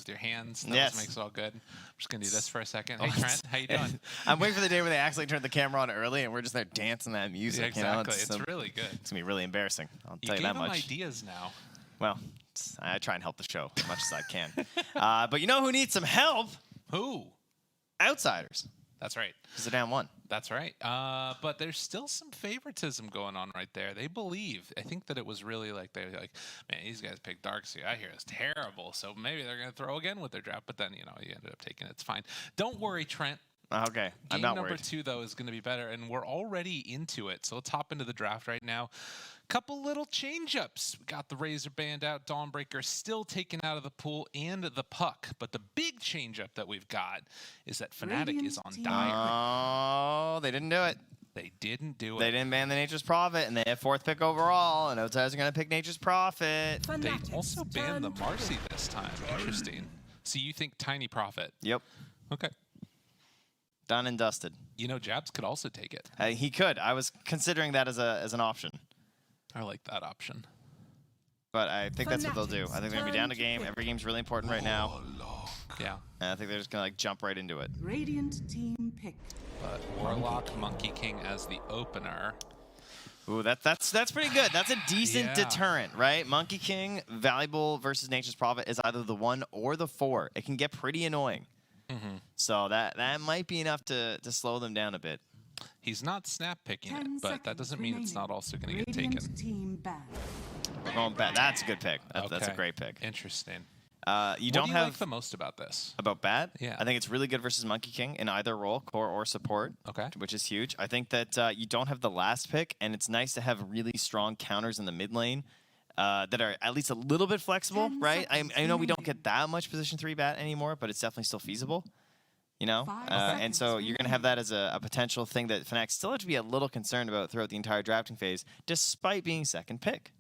with your hands. That always makes it all good. I'm just going to do this for a second. Hey, Trent, how you doing? I'm waiting for the day where they actually turn the camera on early and we're just there dancing that music. Yeah, exactly. You know? It's really good. It's going to be really embarrassing. I'll tell you that much. You gave them ideas now. Well, I try and help the show as much as I can. But you know who needs some help? Who? Outsiders. That's right. Because they're down 1. That's right. But there's still some favoritism going on right there. They believe. I think that it was really like they're like, man, these guys picked Darkseid. I hear it's terrible. So maybe they're going to throw again with their draft. But then, you know, you ended up taking it. It's fine. Don't worry, Trent. Okay. I'm not worried. Game number 2, though, is going to be better. And we're already into it. So let's hop into the draft right now. Couple little change-ups. We got the Razor Band out. Dawnbreaker still taken out of the pool and the puck. But the big change-up that we've got is that Fnatic is on Dire. Oh, they didn't do it. They didn't do it. They didn't ban the Nature's Prophet, and they have 4th pick overall, and Outsiders are going to pick Nature's Prophet. They also banned the Marcy this time. Interesting. So you think Tiny Prophet? Yep. Okay. Done and dusted. You know, Jabs could also take it. He could. I was considering that as an option. I like that option. But I think that's what they'll do. I think they're going to be down a game. Every game's really important right now. Yeah. And I think they're just going to like jump right into it. Radiant team pick. But Warlock, Monkey King as the opener. Ooh, that's pretty good. That's a decent deterrent, right? Monkey King, valuable versus Nature's Prophet is either the 1 or the 4. It can get pretty annoying. So that might be enough to slow them down a bit. He's not snap picking it, but that doesn't mean it's not also going to get taken. We're going Bat. That's a good pick. That's a great pick. Interesting. You what don't do you have like the most about this? About Bat? Yeah. I think it's really good versus Monkey King in either role, core or support. Okay. Which is huge. I think that you don't have the last pick, and it's nice to have really strong counters in the mid lane that are at least a little bit flexible, right? I know we don't get that much position 3 Bat anymore, but it's definitely still feasible. You know, and so you're going to have that as a potential thing that Fnatic still have to be a little concerned about throughout the entire drafting phase, despite being 2nd pick.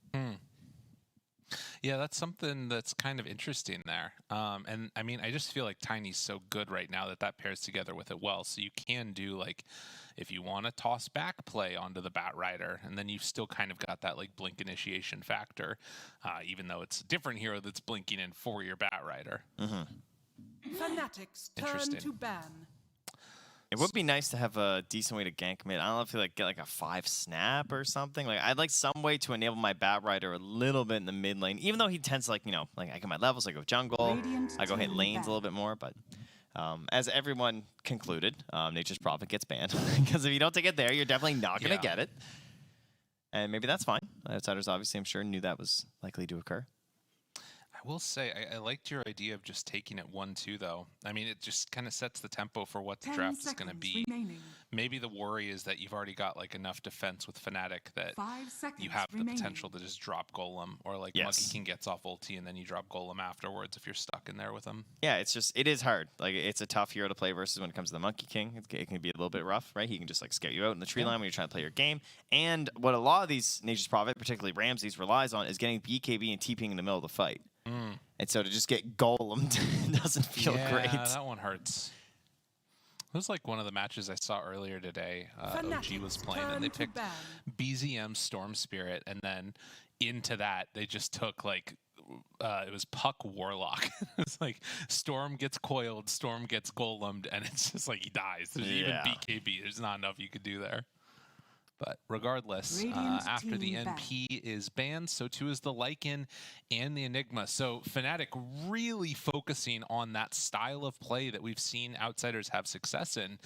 Yeah, that's something that's kind of interesting there. And I mean, I just feel like Tiny's so good right now that pairs together with it well. So you can do like, if you want to toss back play onto the Bat Rider, and then you've still kind of got that like blink initiation factor, even though it's a different hero that's blinking in for your Bat Rider. Fnatic's turn to ban. It would be nice to have a decent way to gank mid. I don't know if you like get like a 5 snap or something. Like I'd like some way to enable my Bat Rider a little bit in the mid lane, even though he tends to like, you know, like I get my levels, I go jungle, I go hit lanes a little bit more. But as everyone concluded, Nature's Prophet gets banned because if you don't take it there, you're definitely not going to get it. And maybe that's fine. Outsiders obviously, I'm sure, knew that was likely to occur. I will say, I liked your idea of just taking it 1-2, though. I mean, it just kind of sets the tempo for what the draft is going to be. Maybe the worry is that you've already got like enough defense with Fnatic that you have the potential to just drop Golem, or like Monkey King gets off ulti and then you drop Golem afterwards if you're stuck in there with him. Yeah, it is hard. Like it's a tough hero to play versus when it comes to the Monkey King. It can be a little bit rough, right? He can just like scare you out in the tree line when you're trying to play your game. And what a lot of these Nature's Prophet, particularly Ramses, relies on is getting BKB and TPing in the middle of the fight. And so to just get golemed doesn't feel great. Yeah, that one hurts. It was like one of the matches I saw earlier today. OG was playing, and they picked BZM Storm Spirit, and then into that, they just took like, it was Puck Warlock. It's like Storm gets coiled, Storm gets golemed, and it's just like he dies. There's even BKB. There's not enough you could do there. But regardless, after the NP is banned, so too is the Lycan and the Enigma. So Fnatic really focusing on that style of play that we've seen Outsiders have success in.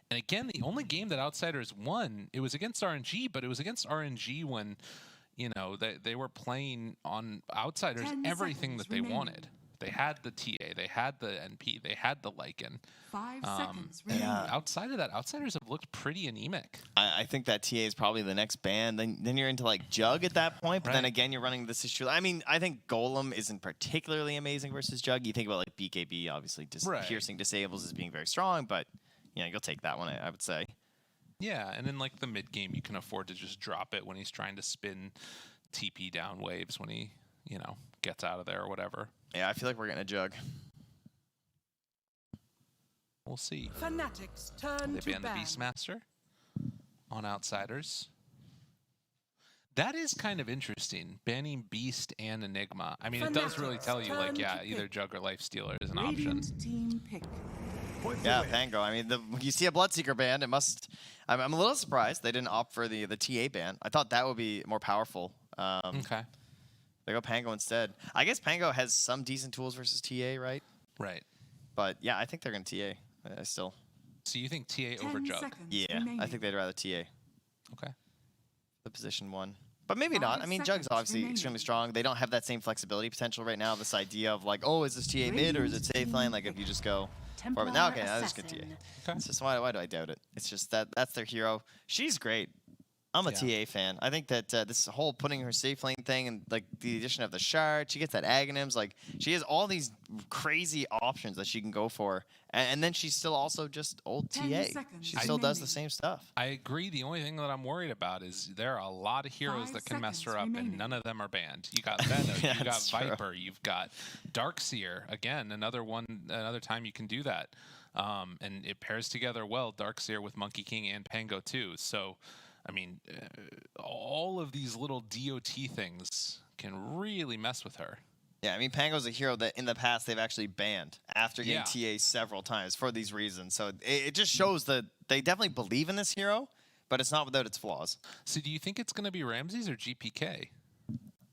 And again, the only game that Outsiders won, it was against RNG, but it was against RNG when, you know, they were playing on Outsiders everything that they wanted. They had the TA, they had the NP, they had the Lycan. 5 seconds remaining. Outside of that, Outsiders have looked pretty anemic. I think that TA is probably the next ban. Then you're into like Jug at that point, but then again, you're running this issue. I mean, I think Golem isn't particularly amazing versus Jug. You think about like BKB, obviously, piercing disables as being very strong, but you know, you'll take that one, I would say. Yeah, and in like the mid game, you can afford to just drop it when he's trying to spin TP down waves when he, you know, gets out of there or whatever. Yeah, I feel like we're getting a Jug. We'll see. Fnatic's turn they ban the Beastmaster on Outsiders. That is kind of interesting. Banning Beast and Enigma. I mean, it does really tell you, like, yeah, either Jug or Lifestealer is an option. Radiant team pick. Yeah, Pango. I mean, you see a Bloodseeker ban, it must. I'm a little surprised they didn't opt for the TA ban. I thought that would be more powerful. Okay. They go Pango instead. I guess Pango has some decent tools versus TA, right? Right. But yeah, I think they're going to TA. I still. So you think TA 10 over Jug? seconds Yeah, remaining. I think they'd rather TA. Okay. The position 1. But maybe 5 not. I mean, Jug's seconds obviously remaining. extremely strong. They don't have that same flexibility potential right now. This idea of like, oh, is this TA mid or is it safe lane? Like if you just go for it. Now, okay, I'll just get TA. Okay. It's just why do I doubt it? It's just that's their hero. She's great. I'm a Yeah. TA fan. I think that this whole putting her safe lane thing and like the addition of the shard, she gets that Aghanims. Like she has all these crazy options that she can go for, and then she's still also just old 10 TA. seconds She still does the remaining. same stuff. I agree. The only thing that I'm worried about is there are a lot of heroes 5 that can mess her up, seconds and remaining. none of them are banned. You got Venom, Yeah, you got that's true. Viper, you've got Darkseer. Again, another time you can do that. And it pairs together well, Darkseer with Monkey King and Pango too. So, I mean, all of these little DOT things can really mess with her. Yeah, I mean, Pango's a hero that in the past they've actually banned after getting Yeah. TA several times for these reasons. So it just shows that they definitely believe in this hero, but it's not without its flaws. So, do you think it's going to be Ramses or GPK?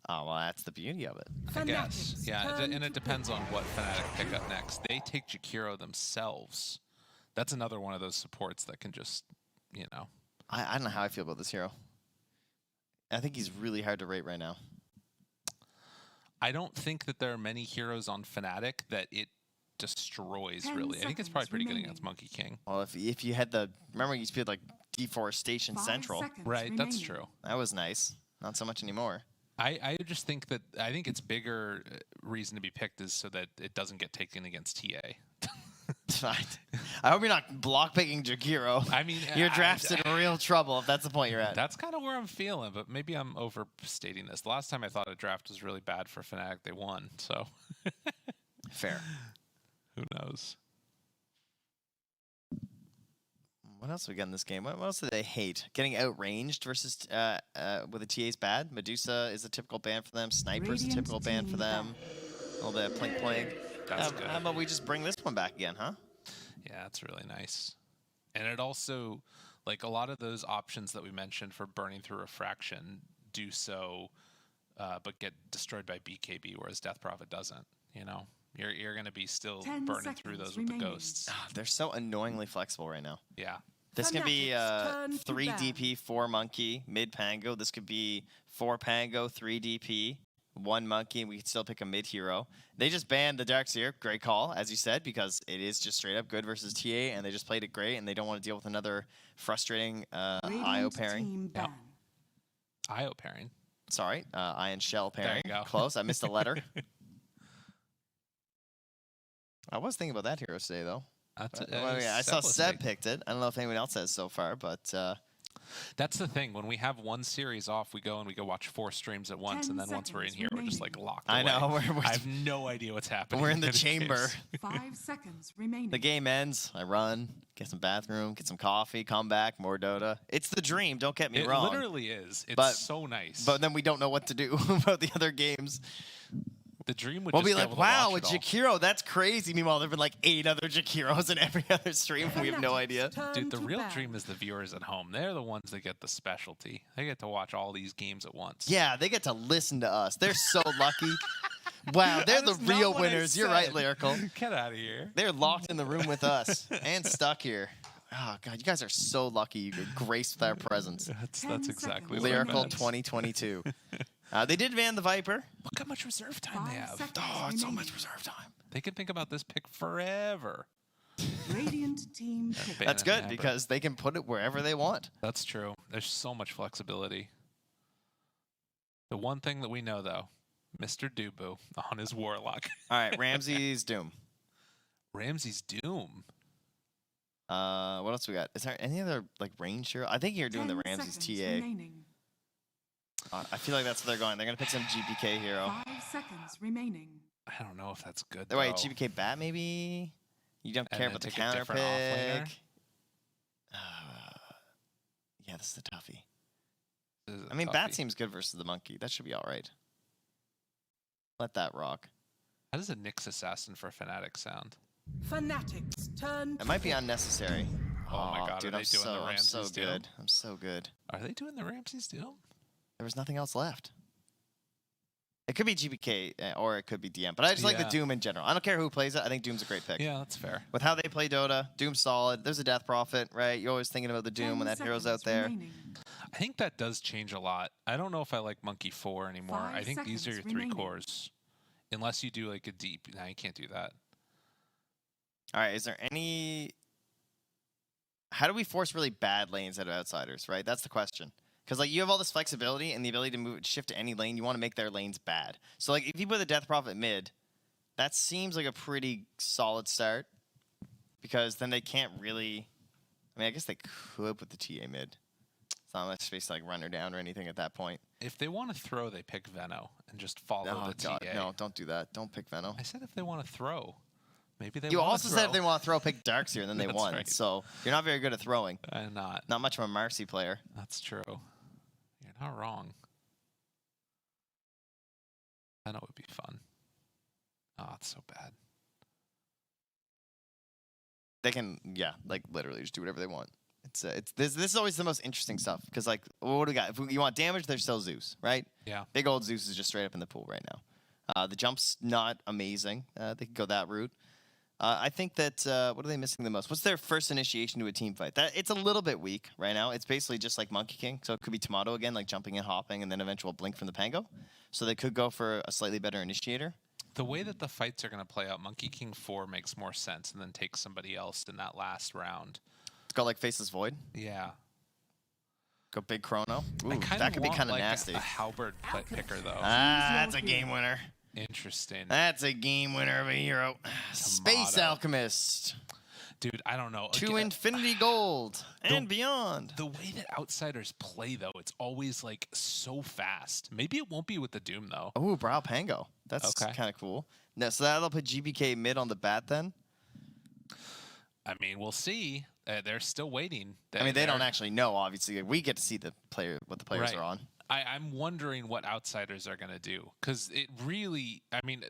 Oh, well, that's the beauty of it. I guess. Fnatic's Yeah, turn and to it depends on pick. what Fnatic pick up next. They take Jakiro themselves. That's another one of those supports that can just, you know. I don't know how I feel about this hero. I think he's really hard to rate right now. I don't think that there are many heroes on Fnatic that it destroys, 10 really. I think it's probably seconds pretty good remaining. against Monkey King. Well, if you had the remember you used to be like Deforestation 5 Central. seconds Right, that's remaining. true. That was nice. Not so much anymore. I just think that I think its bigger reason to be picked is so that it doesn't get taken against TA. I hope you're not block picking Jakiro. I mean, Your draft's in real trouble if that's the point you're at. That's kind of where I'm feeling, but maybe I'm overstating this. The last time I thought a draft was really bad for Fnatic, they won. So Fair. who knows? What else we got in this game? What else do they hate? Getting outranged versus with the TA's bad. Medusa is a typical ban for them. Sniper is a Radiant typical ban for team them. A little bit of Plink Plink. That's good. How about we just bring this one back again, huh? Yeah, that's really nice. And it also, like a lot of those options that we mentioned for burning through refraction do so, but get destroyed by BKB, whereas Death Prophet doesn't. You know, you're going to be still 10 burning through those seconds with the remaining. ghosts. They're so annoyingly flexible right now. Yeah. This could be Fnatic's turn to 3 ban. DP, 4 Monkey, mid Pango. This could be 4 Pango, 3 DP, 1 Monkey, and we could still pick a mid hero. They just banned the Darkseer. Great call, as you said, because it is just straight up good versus TA, and they just played it great, and they don't want to deal with another frustrating IO Radiant pairing. team Yep. ban. IO pairing. Sorry, Ion Shell There pairing. you go. Close. I missed a letter. I was thinking about that hero today, though. That's Well, yeah, I saw Seb picked it. I don't know if anyone else has so far, but That's the thing. When we have one series off, we go watch 4 streams at once, 10 and then once we're in seconds here, we're just like remaining. locked I away. know, we're- I have no idea what's happening. we're in the It is- chamber. 5 seconds remaining. The game ends. I run, get some bathroom, get some coffee, come back, more Dota. It's the dream. Don't get me It wrong. literally is. It's But- so nice. But then we don't know what to do about the other games. the dream would We'll just be like, able to wow, watch with it Jakiro, that's crazy. Meanwhile, there have been like 8 other Jakiros in every other stream. We have no Fnatic's idea. turn all. Dude, the to real ban. dream is the viewers at home. They're the ones that get the specialty. They get to watch all these games at once. Yeah, they get to listen to us. They're so lucky. Wow, they're the That is not real what I winners. You're right, said. Lyrical. Get out of here. They're locked in the room with us and stuck here. Oh, God, you guys are so lucky you could grace with our presence. That's 10 exactly seconds. what I Lyrical meant. 2022. They did ban the Viper. Look how much reserve time they 5 have. seconds Oh, it's so remaining. much reserve time. They can think about this pick forever. Radiant team pick. Ban That's and good Maverick. because they can put it wherever they want. That's true. There's so much flexibility. The one thing that we know, though, Mr. Dubu on his Warlock. All right, Ramsey's Doom. Ramsey's Doom. What else we got? Is there any other like range hero? I think you're doing the 10 Ramsey's seconds TA. remaining. I feel like that's where they're going. They're gonna pick some GPK hero. 5 seconds remaining. I don't know if that's good, Oh, wait, though. GPK bat maybe? You don't And care then about the take a counter different offlaner? pick? Yeah, this is the toughie. I mean, Bat seems good versus the Monkey. That should be all right. Let that rock. How does a Nyx Assassin for Fnatic sound? Fnatic's turn. It might be unnecessary. Oh my god, dude, are they doing the Ramses I'm so Doom? good. I'm so good. Are they doing the Ramses Doom? There was nothing else left. It could be GBK or it could be DM, but I just like the Doom in general. I don't care who plays it. I think Doom's a great pick. Yeah, that's fair. With how they play Dota, Doom's solid. There's a Death Prophet, right? You're always thinking about the Doom when that hero's out there. I think that does change a lot. I don't know if I like Monkey 4 anymore. I think these are your 3 cores. Unless you do like a deep. No, you can't do that. All right, is there any... How do we force really bad lanes out of outsiders, right? That's the question. Because like you have all this flexibility and the ability to move, shift to any lane. You want to make their lanes bad. So like if you put the Death Prophet mid, that seems like a pretty solid start. Because then they can't really... I mean, I guess they could put the TA mid. It's not much space to like run her down or anything at that point. If they want to throw, they pick Veno and just follow the God, TA. no, don't do that. Don't pick Veno. I said if they want to throw. Maybe they You want also to said throw. if they want to throw, pick Darkseer, and then they That's won. right. So you're not very good at throwing. I'm not. Not much of a Marcy player. That's true. You're not wrong. Veno would be fun. Oh, it's so bad. They can, yeah, like literally just do whatever they want. This is always the most interesting stuff because like what do we got? If you want damage, there's still Zeus, right? Yeah. Big old Zeus is just straight up in the pool right now. The jump's not amazing. They could go that route. I think that what are they missing the most? What's their first initiation to a team fight? It's a little bit weak right now. It's basically just like Monkey King, so it could be Tomato again, like jumping and hopping, and then eventual blink from the Pango. So they could go for a slightly better initiator. The way that the fights are going to play out, Monkey King 4 makes more sense, and then take somebody else in that last round. It's got like Faceless Void. Yeah. Go big Chrono. Ooh, I that could be kind of like nasty. A halberd picker though. That's a game winner. Interesting. That's a game winner of a hero. Space Alchemist. Dude, I don't know. To Infinity Gold and beyond. The way that outsiders play, though, it's always like so fast. Maybe it won't be with the Doom, though. Oh, Brow Pango. That's kind of cool. No, so that'll put GBK mid on the bat then? I mean, we'll see. They're still waiting. They don't actually know, obviously. We get to see what the players are on. I'm wondering what outsiders are going to do. Because it really,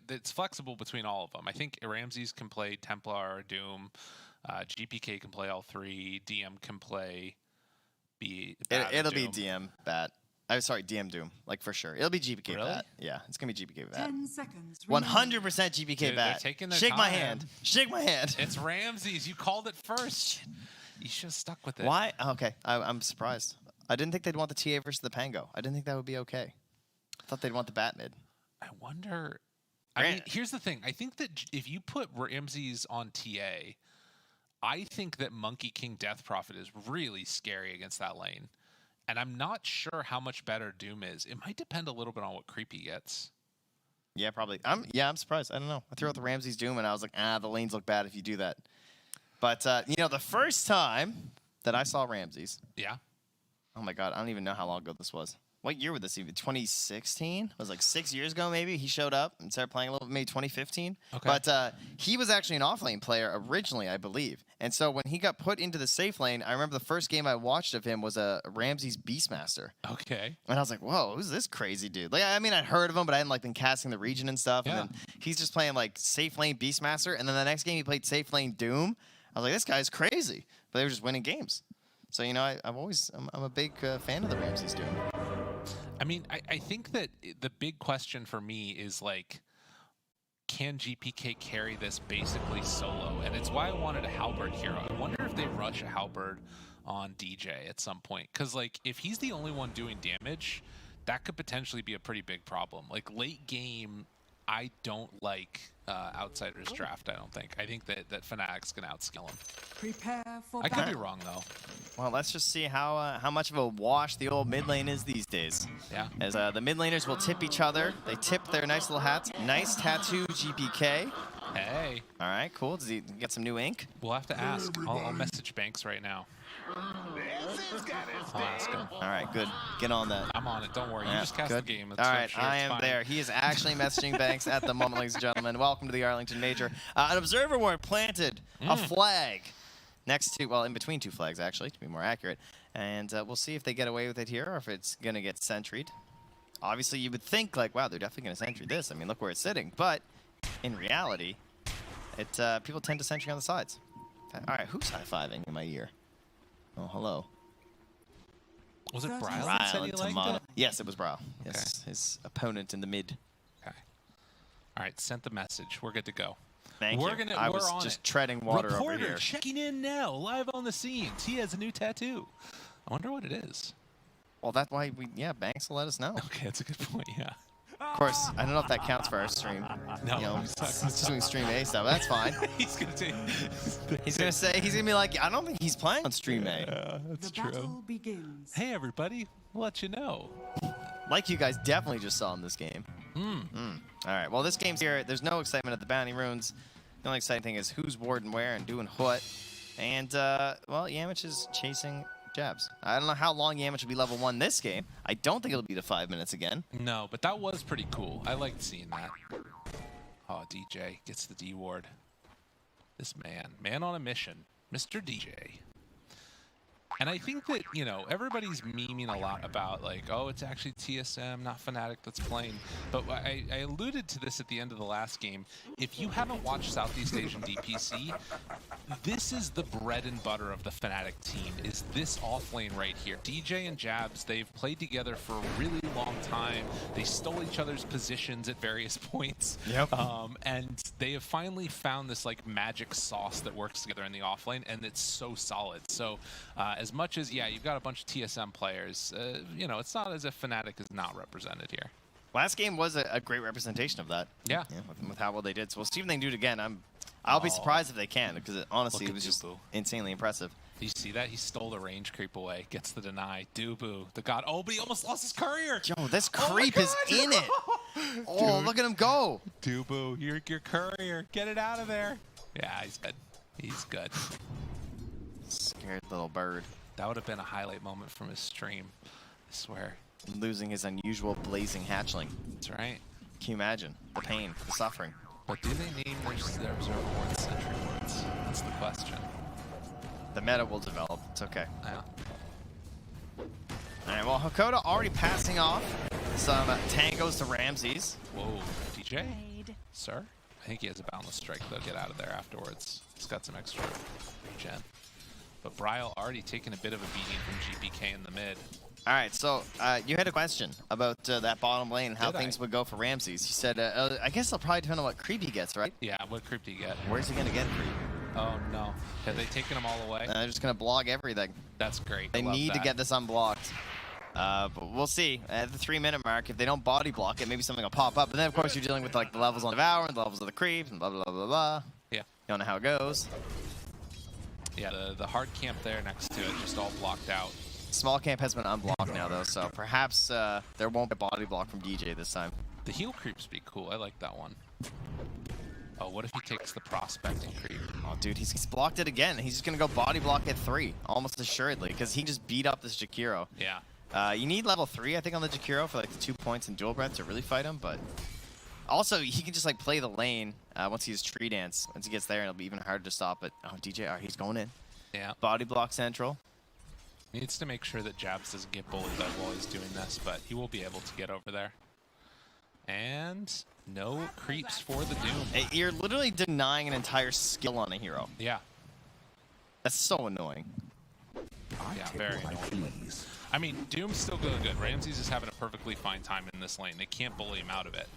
it's flexible between all of them. I think Ramses can play Templar or Doom. GPK can play all 3. DM can play It'll be DM Bat. I'm sorry, DM Doom. Like for sure. It'll be GPK Bat. Yeah, it's going to be GPK Bat. 10 seconds. 100% GPK Dude, Bat. Shake my hand. Shake my hand. It's Ramses. You called it first. You should have stuck with it. Why? Okay, I'm surprised. I didn't think they'd want the TA versus the Pango. I didn't think that would be okay. I thought they'd want the Bat mid. I wonder. I mean, here's the thing. I think that if you put Ramses on TA, I think that Monkey King Death Prophet is really scary against that lane. And I'm not sure how much better Doom is. It might depend a little bit on what Creepy gets. Yeah, probably. I'm surprised. I don't know. I threw out the Ramses Doom, and I was like, the lanes look bad if you do that. But, the first time that I saw Ramses. Yeah. Oh, my God. I don't even know how long ago this was. What year would this even? 2016? It was like 6 years ago, maybe. He showed up and started playing a little bit, maybe 2015. Okay. But he was actually an off-lane player originally, I believe. And so when he got put into the safe lane, I remember the first game I watched of him was a Ramses Beastmaster. Okay. And I was like, whoa, who's this crazy dude? Like, I'd heard of him, but I hadn't been casting the region and stuff. Yeah. And then he's just playing safe lane Beastmaster. And then the next game he played safe lane Doom. I was like, this guy's crazy. But they were just winning games. So, I'm a big fan of the Ramses Doom. I think that the big question for me is can GPK carry this basically solo? And it's why I wanted a halberd hero. I wonder if they rush a halberd on DJ at some point. Because if he's the only one doing damage, that could potentially be a pretty big problem. Late game, I don't like Outsiders draft, I don't think. I think that Fnatic's going to outskill him. Prepare for I could be wrong, though. Well, let's just see how much of a wash the old mid lane is these days. Yeah. As the mid laners will tip each other. They tip their nice little hats. Nice tattoo, GPK. Hey. All right, cool. Does he get some new ink? We'll have to ask. I'll message Banks right now. I'll ask him. All right, good. Get on that. I'm on it. Don't worry. You just cast good. the game. All right, I am there. He is actually messaging Banks at the moment, ladies and gentlemen. Welcome to the Arlington Major. An observer warrant planted. A flag. next to, well, in between 2 flags, actually, to be more accurate. And we'll see if they get away with it here or if it's going to get sentryed. Obviously, you would think, like, wow, they're definitely going to sentry this. I mean, look where it's sitting. But in reality, people tend to sentry on the sides. All right, who's high-fiving in my ear? Oh, hello. Was it Bryle Bryle that said Bryle he and liked Tomato. it? Yes, it was Bryle. Okay. Yes, his opponent in the mid. Okay. All right, sent the message. We're good to go. Thank We're you. Gonna, I we're was on just it. treading water Reporter over here. checking in now, live on the scenes. He has a new tattoo. I wonder what it is. Well, that's why Banks will let us know. Okay, that's a good point, yeah. Of course, I don't know if that counts for our stream. No, You know, he's he's not just doing stream A stuff. That's fine. he's going to He's gonna be like, I don't think he's playing on stream A. Yeah, that's The battle begins. Hey, everybody. We'll let you know. Like you guys definitely just saw in this game. All right. Well, this game's here. There's no excitement at the bounty runes. The only exciting thing is who's warding where and doing what. And well, Yamich is chasing Jabs. I don't know how long Yamich will be level 1 this game. I don't think it'll be the 5 minutes again. No, but that was pretty cool. I liked seeing that. Oh, DJ gets the D ward. This man on a mission, Mr. DJ. And I think that, you know, everybody's memeing a lot about, like, oh, it's actually TSM, not Fnatic that's playing. But I alluded to this at the end of the last game. If you haven't watched Southeast Asian DPC, this is the bread and butter of the Fnatic team, is this off lane right here. DJ and Jabs, they've played together for a really long time. They stole each other's positions at various points. Yep. And they have finally found this, like, magic sauce that works together in the off lane, and it's so solid. So, as much as, yeah, you've got a bunch of TSM players, you know, it's not as if Fnatic is not represented here. Last game was a great representation of that. Yeah. With how well they did. So we'll see if they can do it again. I'll be surprised if they can, because honestly, Look it was at just Dubu. insanely impressive. Do you see that? He stole the range creep away, gets the deny. Dubu, the god. Oh, but he almost lost his courier. Yo, this Oh my creep is God. in it. Oh, Dude. look at him go. Dubu, your courier. Get it out of there. Yeah, he's good. He's good. Scared little bird. That would have been a highlight moment from his stream. I swear. Losing his unusual blazing hatchling. That's right. Can you imagine the pain, the suffering? But do they name their observer wards sentry wards? That's the question. The meta will develop. It's okay. Yeah. All right, well, Hakoda already passing off some tangos to Ramses. Whoa, DJ? Sir? I think he has a boundless strike, though. Get out of there afterwards. He's got some extra gen. But Bryle already taking a bit of a beating from GPK in the mid. All right, so you had a question about that bottom lane and how Did I? things would go for Ramses. You said, I guess it'll probably depend on what creep he gets, right? Yeah, what creep do you get? Where's he going to get creep? Oh, no. Have they taken them all away? They're just going to blog everything. That's great. They I love need to that. get this unblocked. But we'll see. At the 3-minute mark, if they don't body block it, maybe something will pop up. But then, of course, you're dealing with like the levels on Devour and the levels of the creep and blah, blah, blah, blah, blah. Yeah. You don't know how it goes. Yeah, the hard camp there next to it, just all blocked out. Small camp has been unblocked now, though, so perhaps there won't be a body block from DJ this time. The heal creeps be cool. I like that one. Oh, what if he takes the prospecting creep? Oh, dude, he's blocked it again. He's just going to go body block at 3, almost assuredly, because he just beat up this Jakiro. Yeah. You need level 3, I think, on the Jakiro for like the 2 points in dual breath to really fight him, but also he can just like play the lane once he has tree dance. Once he gets there, it'll be even harder to stop it. Oh, DJ, he's going in. Yeah. Body block central. Needs to make sure that Jabs doesn't get bullied up while he's doing this, but he will be able to get over there. And no creeps for the Doom. You're literally denying an entire skill on a hero. Yeah. That's so annoying. Yeah, very annoying. I mean, Doom's still going good. Ramses is having a perfectly fine time in this lane. They can't bully him out of it.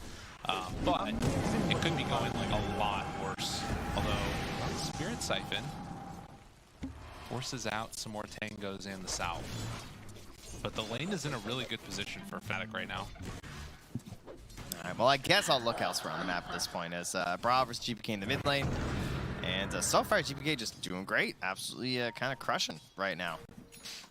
But it could be going like a lot worse. Although, Spirit Siphon forces out some more tangos in the south. But the lane is in a really good position for Fnatic right now. All right, well, I guess I'll look elsewhere on the map at this point as Bravo versus GPK in the mid lane. And so far, GPK just doing great. Absolutely kind of crushing right now.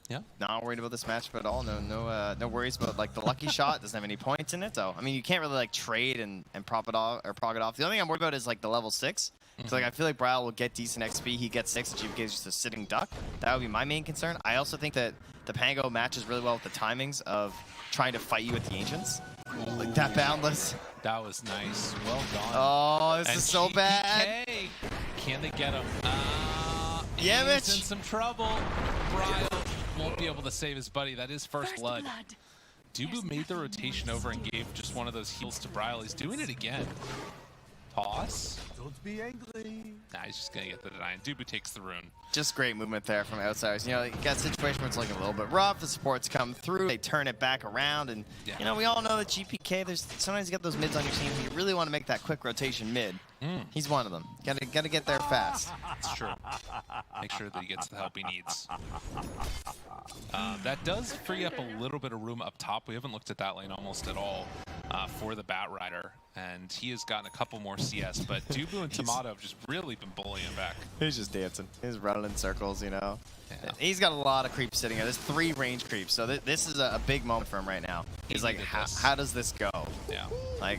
Yeah. Not worried about this matchup at all. No worries about like the lucky shot. Doesn't have any points in it, though. I mean, you can't really like trade and prop it off or prog it off. The only thing I'm worried about is like the level 6. So like I feel like Bryle will get decent XP. He gets 6, and GPK is just a sitting duck. That would be my main concern. I also think that the Pango matches really well with the timings of trying to fight you with the Ancients. Like that boundless. That was nice. Well done. Oh, this And is so bad. GPK, can they get him? Yeah, He's in some trouble. Bryle won't be able to save his buddy. That is first blood. Dubu made the rotation over and gave just one of those heals to Bryle. He's doing it again. Toss. Don't be angry. Nah, he's just gonna get the deny. And Dubu takes the rune. Just great movement there from outsiders. You know, you got a situation where it's looking a little bit rough. The supports come through. They turn it back around. And, you know, we all know that GPK, sometimes you get those mids on your team who you really want to make that quick rotation mid. He's one of them. Gotta get there fast. It's true. Make sure that he gets the help he needs. That does free up a little bit of room up top. We haven't looked at that lane almost at all for the Bat Rider. And he has gotten a couple more CS, but Dubu and Tomato have just really been bullying him back. He's just dancing. He's running in circles, you know. Yeah. He's got a lot of creeps sitting there. There's 3 range creeps, so this is a big moment for him right now. He's like, how does this go? Yeah. Like,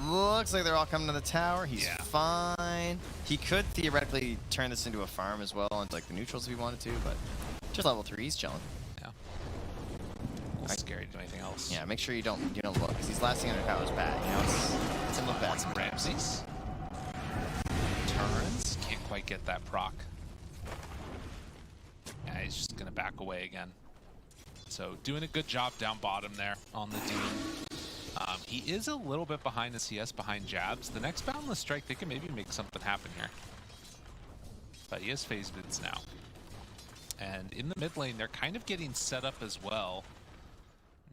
looks like they're all coming to the tower. He's fine. He could theoretically turn this into a farm as well, onto like the neutrals if he wanted to, but just level 3, he's chilling. Yeah. It's scary to do anything else. Yeah, make sure you don't look, because these last thing under tower is bad. You know, it's a little bad sometimes. Ramses. Turns. Can't quite get that proc. Yeah, he's just gonna back away again. So doing a good job down bottom there on the Doom. He is a little bit behind the CS, behind Jabs. The next Boundless Strike, they can maybe make something happen here. But he has phase vids now. And in the mid lane, they're kind of getting set up as well.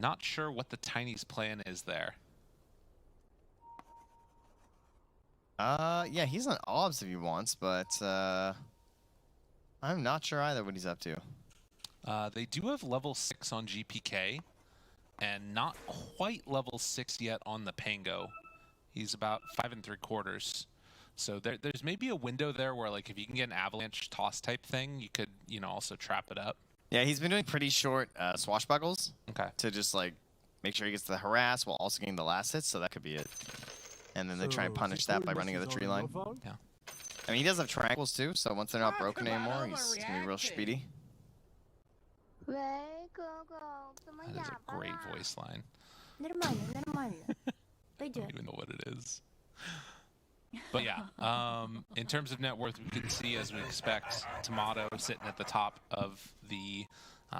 Not sure what the Tiny's plan is there. Yeah, he's on obs if he wants, but I'm not sure either what he's up to. They do have level 6 on GPK, and not quite level 6 yet on the Pango. He's about 5 3/4. So there's maybe a window there where, like, if you can get an avalanche toss type thing, you could, you know, also trap it up. Yeah, he's been doing pretty short swashbuckles. Okay. To just like make sure he gets the harass while also getting the last hit, so that could be it. And then they try and punish that by running of the tree line. Yeah. I mean, he does have triangles too, so once they're not broken anymore, he's gonna be real speedy. That is a great voice line. I don't even know what it is. But yeah, in terms of net worth, we can see, as we expect, Tomato sitting at the top of the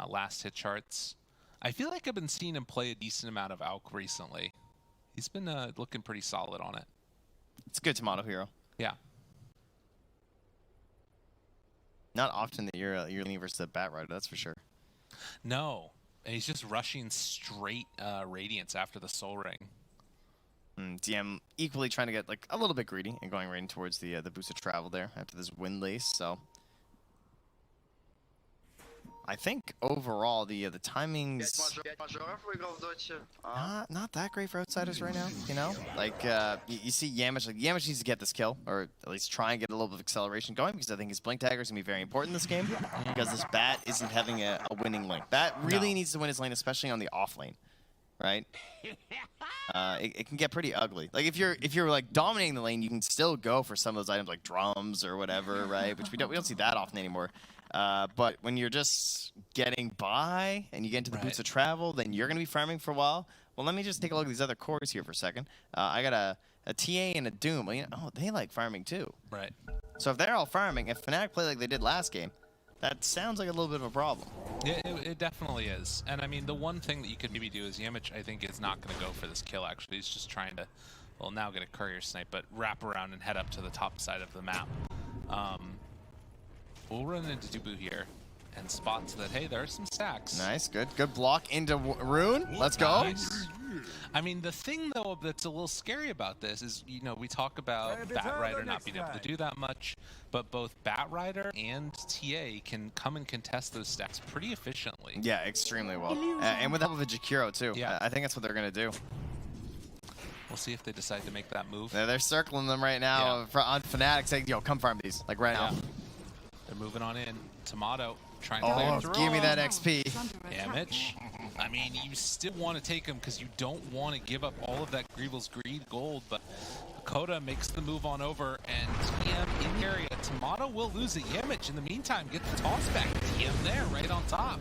last hit charts. I feel like I've been seeing him play a decent amount of AUK recently. He's been looking pretty solid on it. It's a good Tomato hero. Yeah. Not often that you're leaning versus the Bat Rider, that's for sure. No, and he's just rushing straight Radiance after the Soul Ring. DM equally trying to get like a little bit greedy and going right in towards the boost of travel there after this wind lace. So I think overall the timings not that great for outsiders right now. You know, like you see Yamish, like Yamish needs to get this kill, or at least try and get a little bit of acceleration going, because I think his blink dagger is gonna be very important in this game, because this Bat isn't having a winning lane. Bat really needs to win his lane, especially on the off lane. Right? It can get pretty ugly. Like if you're like dominating the lane, you can still go for some of those items like drums or whatever, right? Which we don't see that often anymore. But when you're just getting by and you get into the boots of travel, then you're gonna be farming for a while. Well, let me just take a look at these other cores here for a second. I got a TA and a Doom. Well, you know, oh, they like farming too. Right. So if they're all farming, if Fnatic play like they did last game, that sounds like a little bit of a problem. Yeah, it definitely is. And I mean, the one thing that you could maybe do is Yamich, I think, is not going to go for this kill, actually. He's just trying to, well, now get a courier snipe, but wrap around and head up to the top side of the map. We'll run into Dubu here and spots that, hey, there are some stacks. Nice, good block into Rune. Let's go. Nice. I mean, the thing, though, that's a little scary about this is, you know, we talk about Bat Rider not being able to do that much, but both Bat Rider and TA can come and contest those stacks pretty efficiently. Yeah, extremely well. And with the help of a Jakiro, too. Yeah. I think that's what they're going to do. We'll see if they decide to make that move. They're circling them right now on Fnatic, saying, yo, come farm these, like right now. They're moving on in. Tomato trying to clear through. Give me that XP. Damage. I mean, you still want to take him because you don't want to give up all of that Greevil's Greed gold, but Koda makes the move on over, and TM in the area. Tomato will lose it. Yamich, in the meantime, gets the toss back. TM there, right on top.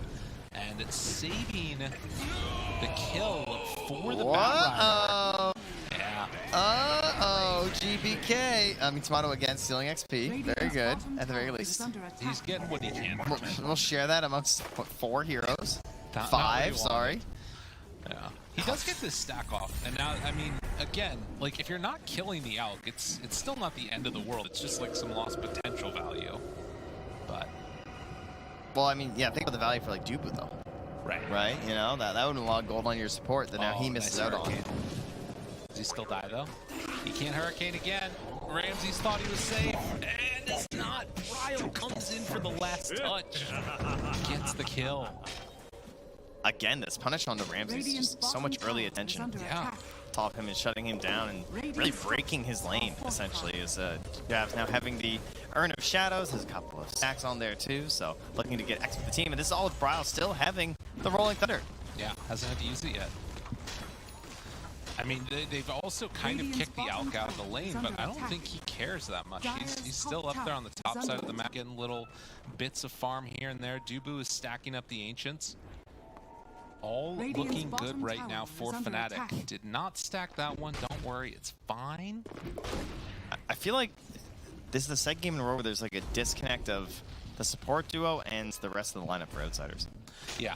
And it's saving the kill for the Bat Rider. Yeah. Uh-oh, BK. I mean, Tomato again stealing XP. Very good, at the very least. He's getting what he can. We'll share that amongst what, 4 heroes. Not 5, sorry. Yeah. He does get this stack off, and now, I mean, again, like, if you're not killing the Elk, it's still not the end of the world. It's just like some lost potential value. But... Well, I mean, yeah, think about the value for, like, Dubu, though. Right? You know, that would have a lot of gold on your support that now he misses out on. Does he still die, though? He can't Hurricane again. Ramses thought he was safe, and it's not. Ryle comes in for the last touch. Gets the kill. Again, this punish on the Ramses is just so much early attention. Yeah. Top him and shutting him down and really breaking his lane, essentially, is Javs now having the Urn of Shadows. There's a couple of stacks on there, too, so looking to get X with the team. And this is all with Bryle still having the Rolling Thunder. Yeah, hasn't had to use it yet. I mean, they've also kind of kicked the Alk out of the lane, but I don't think he cares that much. He's still up there on the top side of the map, getting little bits of farm here and there. Dubu is stacking up the Ancients. All looking good right now for Fnatic. Did not stack that one. Don't worry, it's fine. I feel like this is the second game in a row where there's like a disconnect of the support duo and the rest of the lineup for Outsiders. Yeah.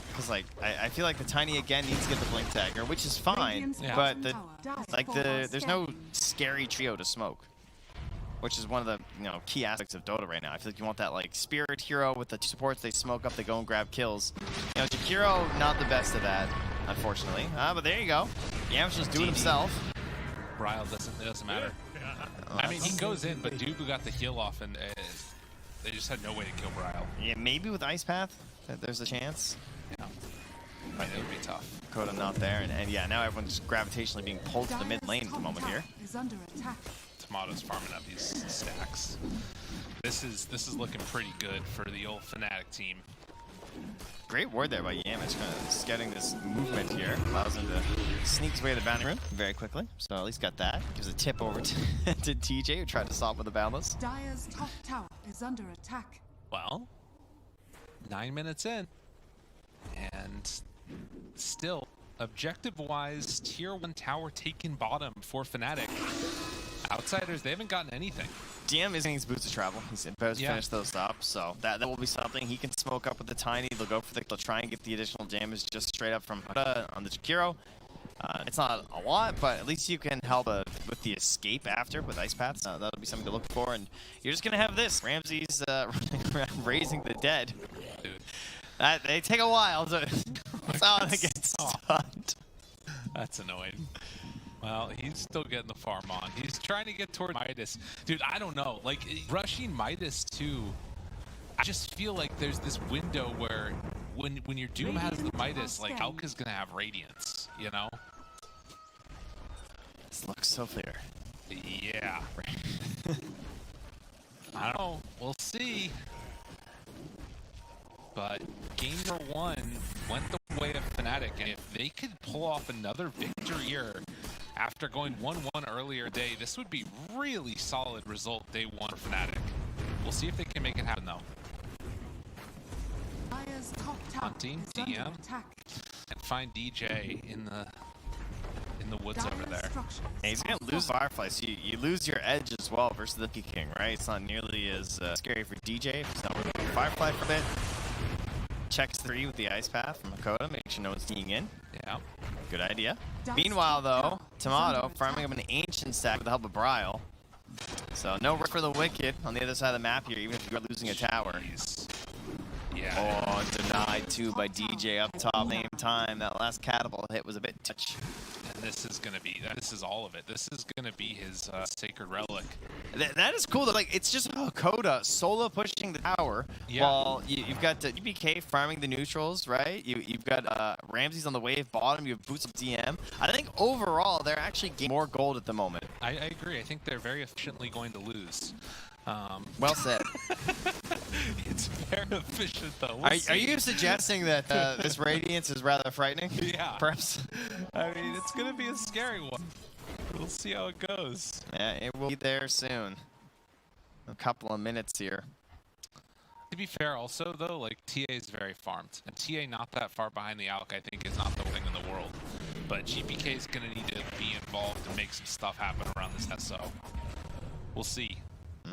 Because like I feel like the Tiny again needs to get the Blink Dagger, which is fine, Yeah. but there's no scary trio to smoke, which is one of the key aspects of Dota right now. I feel like you want that like spirit hero with the 2 supports. They smoke up, they go and grab kills. Jakiro not the best of that, unfortunately. But there you go. Yam's just doing himself. Ryle doesn't matter. I mean, he goes in, but Dubu got the heal off, and they just had no way to kill Ryle. Yeah, maybe with Ice Path, there's a chance. Yeah. But it would be tough. Coda not there, and yeah, now everyone's gravitationally being pulled to the mid lane at the moment here. Tomato's farming up these stacks. This is looking pretty good for the old Fnatic team. Great word there by Yamish, kind of getting this movement here. Allows him to sneak his way to the boundary room very quickly. So at least got that. Gives a tip over to TJ, who tried to stop with the Boundless. Dire's top tower is under attack. Well, 9 minutes in, and still, objective-wise, tier 1 tower taken bottom for Fnatic. Outsiders, they haven't gotten anything. DM is getting his boots of travel. He's about to finish those stops, so that will be something. He can smoke up with the Tiny. They'll go for they'll try and get the additional damage just straight up from on the Jakiro. It's not a lot, but at least you can help with the escape after with Ice Paths. That'll be something to look for, and you're just gonna have this Ramses running around raising the dead. Dude. They take a while to get stunned. That's annoying. Well, he's still getting the farm on. He's trying to get toward Midas. Dude, I don't know. Like, rushing Midas too, I just feel like there's this window where when your Doom has the Midas, like, Alka's gonna have Radiance, you know? This looks so clear. Yeah. I don't know. We'll see. But game number 1 went the way of Fnatic, and if they could pull off another victory here after going 1-1 earlier today, this would be really solid result day 1 for Fnatic. We'll see if they can make it happen though. Hunting DM and find DJ in the woods over there. And he's gonna lose Firefly, so you lose your edge as well versus the P King, right? It's not nearly as scary for DJ if he's not working Firefly for a bit. Checks 3 with the Ice Path from Hakoda, make sure no one's sneaking in. Yeah. Good idea. Meanwhile, though, Tomato farming up an Ancient stack with the help of Bryle. So no rest for the Wicked on the other side of the map here, even if you're losing a tower. Yeah. Oh, denied too by DJ up top. Same time, that last catapult hit was a bit touch. And this is all of it. This is gonna be his sacred relic. That is cool. Though. Like, it's just Hakoda solo pushing the tower, while you've got UBK farming the neutrals, right? You've got Ramses on the wave bottom. You have Boots of DM. I think overall they're actually getting more gold at the moment. I agree. I think they're very efficiently going to lose. Well said. It's very efficient, though. Are you suggesting that this Radiance is rather frightening? Yeah. Perhaps. I mean, it's going to be a scary one. We'll see how it goes. Yeah, it will be there soon. A couple of minutes here. To be fair, also, though, like, TA is very farmed. And TA not that far behind the Alk, I think, is not the thing in the world. but GPK is going to need to be involved and make some stuff happen around this SO. We'll see.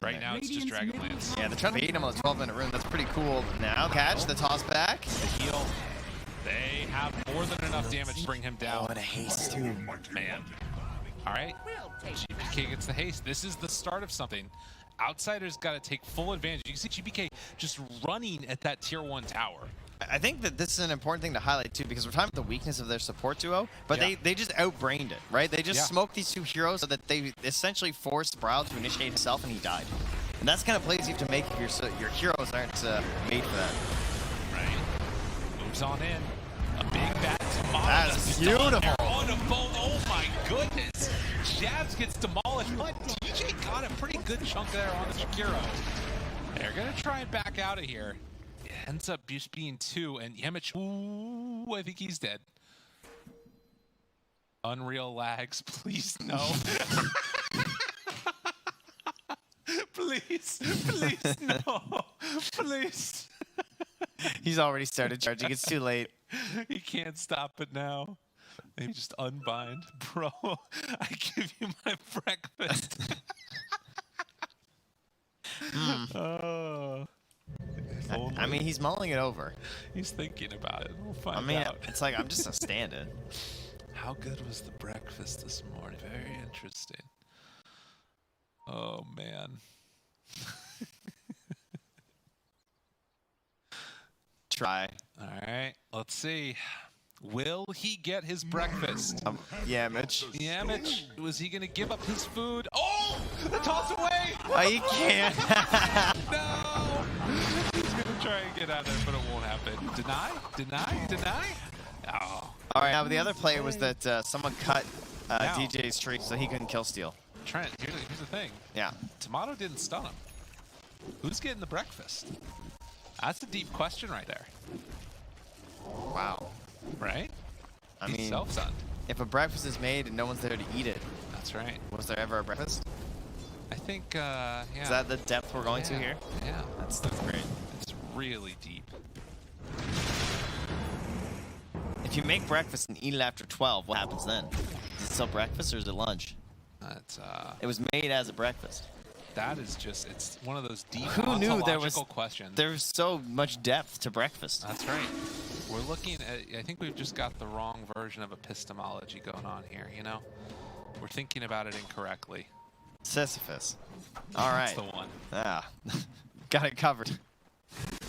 Right now, it's just Dragonlance. Yeah, they're trying to beat him on the 12-minute rune. That's pretty cool. Now, catch the toss back. The heal. They have more than enough damage to bring him down. Oh, and a haste, too. Man. All right. GPK gets the haste. This is the start of something. Outsiders got to take full advantage. You can see GPK just running at that tier 1 tower. I think that this is an important thing to highlight too, because we're talking about the weakness of their support duo, but they just outbrained it, right? They just smoked these 2 heroes so that they essentially forced Brawl to initiate himself, and he died. And that's kind of plays you have to make if your heroes aren't made for that. Right. Moves on in. A big bat. That's beautiful. Oh my goodness. Jabs gets demolished, but DJ got a pretty good chunk there on the Shakiro. They're going to try and back out of here. Ends up just being 2, and Yemich, ooh, I think he's dead. Unreal lags, please no. Please, please no, please. He's already started charging, it's too late. He can't stop it now. They just unbind. Bro, I give you my breakfast. Oh. I mean, he's mulling it over. He's thinking about it. We'll find out. It's like, I'm just a stand-in. How good was the breakfast this morning? Very interesting. Oh, man. Try. All right, let's see. Will he get his breakfast? Yeah, Mitch. Yeah, Mitch. Was he going to give up his food? Oh! The toss away! Oh, you can't. No! He's going to try and get out of there, but it won't happen. Deny? Deny? Deny? Oh. All right, now the other play was that someone cut DJ's tree so he couldn't kill steal. Trent, here's the thing. Yeah. Tomato didn't stun him. Who's getting the breakfast? That's a deep question right there. Wow. Right? I He's mean, self-stunned. if a breakfast is made and no one's there to eat it, That's right. was there ever a breakfast? I think, yeah. Is that the depth we're going to here? Yeah. That's great. It's really deep. If you make breakfast and eat it after 12, what happens then? Is it still breakfast or is it lunch? That's, It was made as a breakfast. that is just, it's one of those deep Who knew there was questions. There's so much depth to breakfast. That's right. We're looking at, I think we've just got the wrong version of epistemology going on here, you know? We're thinking about it incorrectly. Sisyphus. All right. That's the one. Ah, got it covered.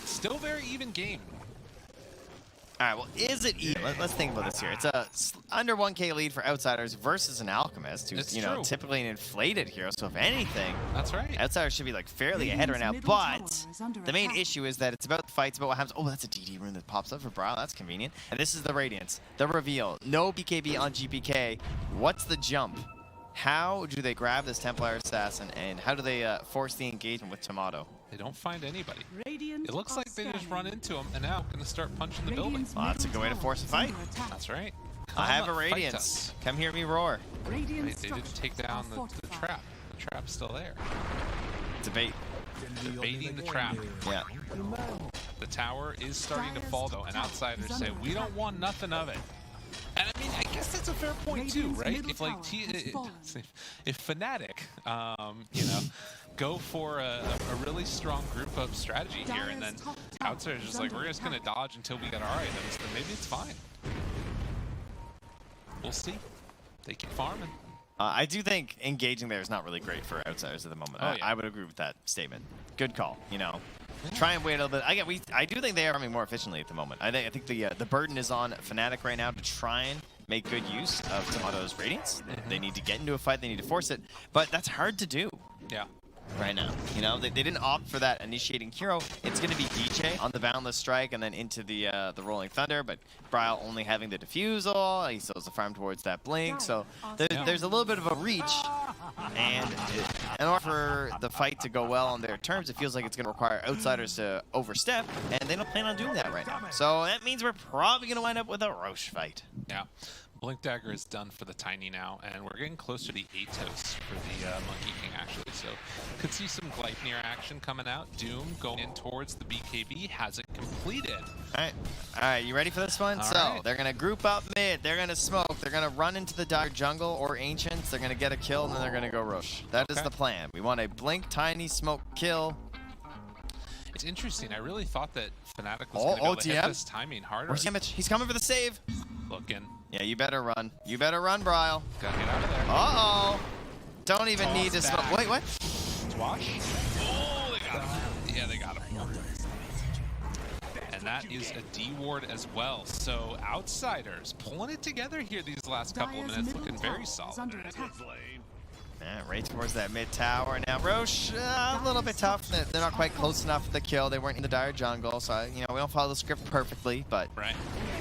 Still very even game. All right, well, is it even? Let's think about this here. It's a under 1K lead for Outsiders versus an Alchemist, who's, you know, typically an inflated hero. So if anything, that's right. Outsiders should be like fairly ahead right now. But the main issue is that it's about the fights, about what happens. Oh, that's a DD rune that pops up for Brawl. That's convenient. And this is the Radiance, the reveal. No BKB on GPK. What's the jump? How do they grab this Templar Assassin, and how do they force the engagement with Tomato? They don't find anybody. It looks like they just run into him and now going to start punching the building. Well, that's a good way to force a fight. That's right. I have a Radiance. Come hear me roar. Right, they didn't take down the trap. The trap's still there. It's a bait. They're baiting the trap. Yeah. The tower is starting to fall though, and Outsiders say, we don't want nothing of it. And I mean, I guess that's a fair point too, right? If like if Fnatic, you know, go for a really strong group up strategy here, and then Outsiders just like, we're just gonna dodge until we get our items, then maybe it's fine. We'll see. They keep farming. I do think engaging there is not really great for Outsiders at the moment. Oh, yeah. I would agree with that statement. Good call. You know, try and wait a little bit. I do think they are farming more efficiently at the moment. I think the burden is on Fnatic right now to try and make good use of Tomato's Radiance. They need to get into a fight. They need to force it, but that's hard to do. Yeah. Right now, you know, they didn't opt for that initiating hero. It's going to be DJ on the Boundless Strike and then into the Rolling Thunder, but Braille only having the Diffusal. He still has to farm towards that Blink, so there's a little bit of a reach, and in order for the fight to go well on their terms, it feels like it's going to require Outsiders to overstep, and they don't plan on doing that right now. So that means we're probably going to wind up with a Roche fight. Yeah. Blink Dagger is done for the Tiny now, and we're getting closer to the Atos for the Monkey King, actually. So could see some Gleipnir action coming out. Doom going in towards the BKB, has it completely. completed. All right, you ready for this one? They're gonna group up mid, they're gonna smoke, they're gonna run into the dire jungle or ancients, they're gonna get a kill, and then they're gonna go rush. That is the plan. We want a blink, tiny, smoke kill. It's interesting. I really thought that Fnatic was going to be able to hit this timing harder. Where's Damage? He's coming for the save. Looking. Yeah, you better run. You better run, Bryle. Gotta get out of there. Uh-oh. Don't even need to smoke. Wait, what? Swash. Oh, they got him. Yeah, they got him. And that is a D ward as well. So Outsiders pulling it together here these last couple of minutes, looking very solid. Yeah, right towards that mid tower. Now Roche, a little bit tough. They're not quite close enough for the kill. They weren't in the dire jungle, so we don't follow the script perfectly, but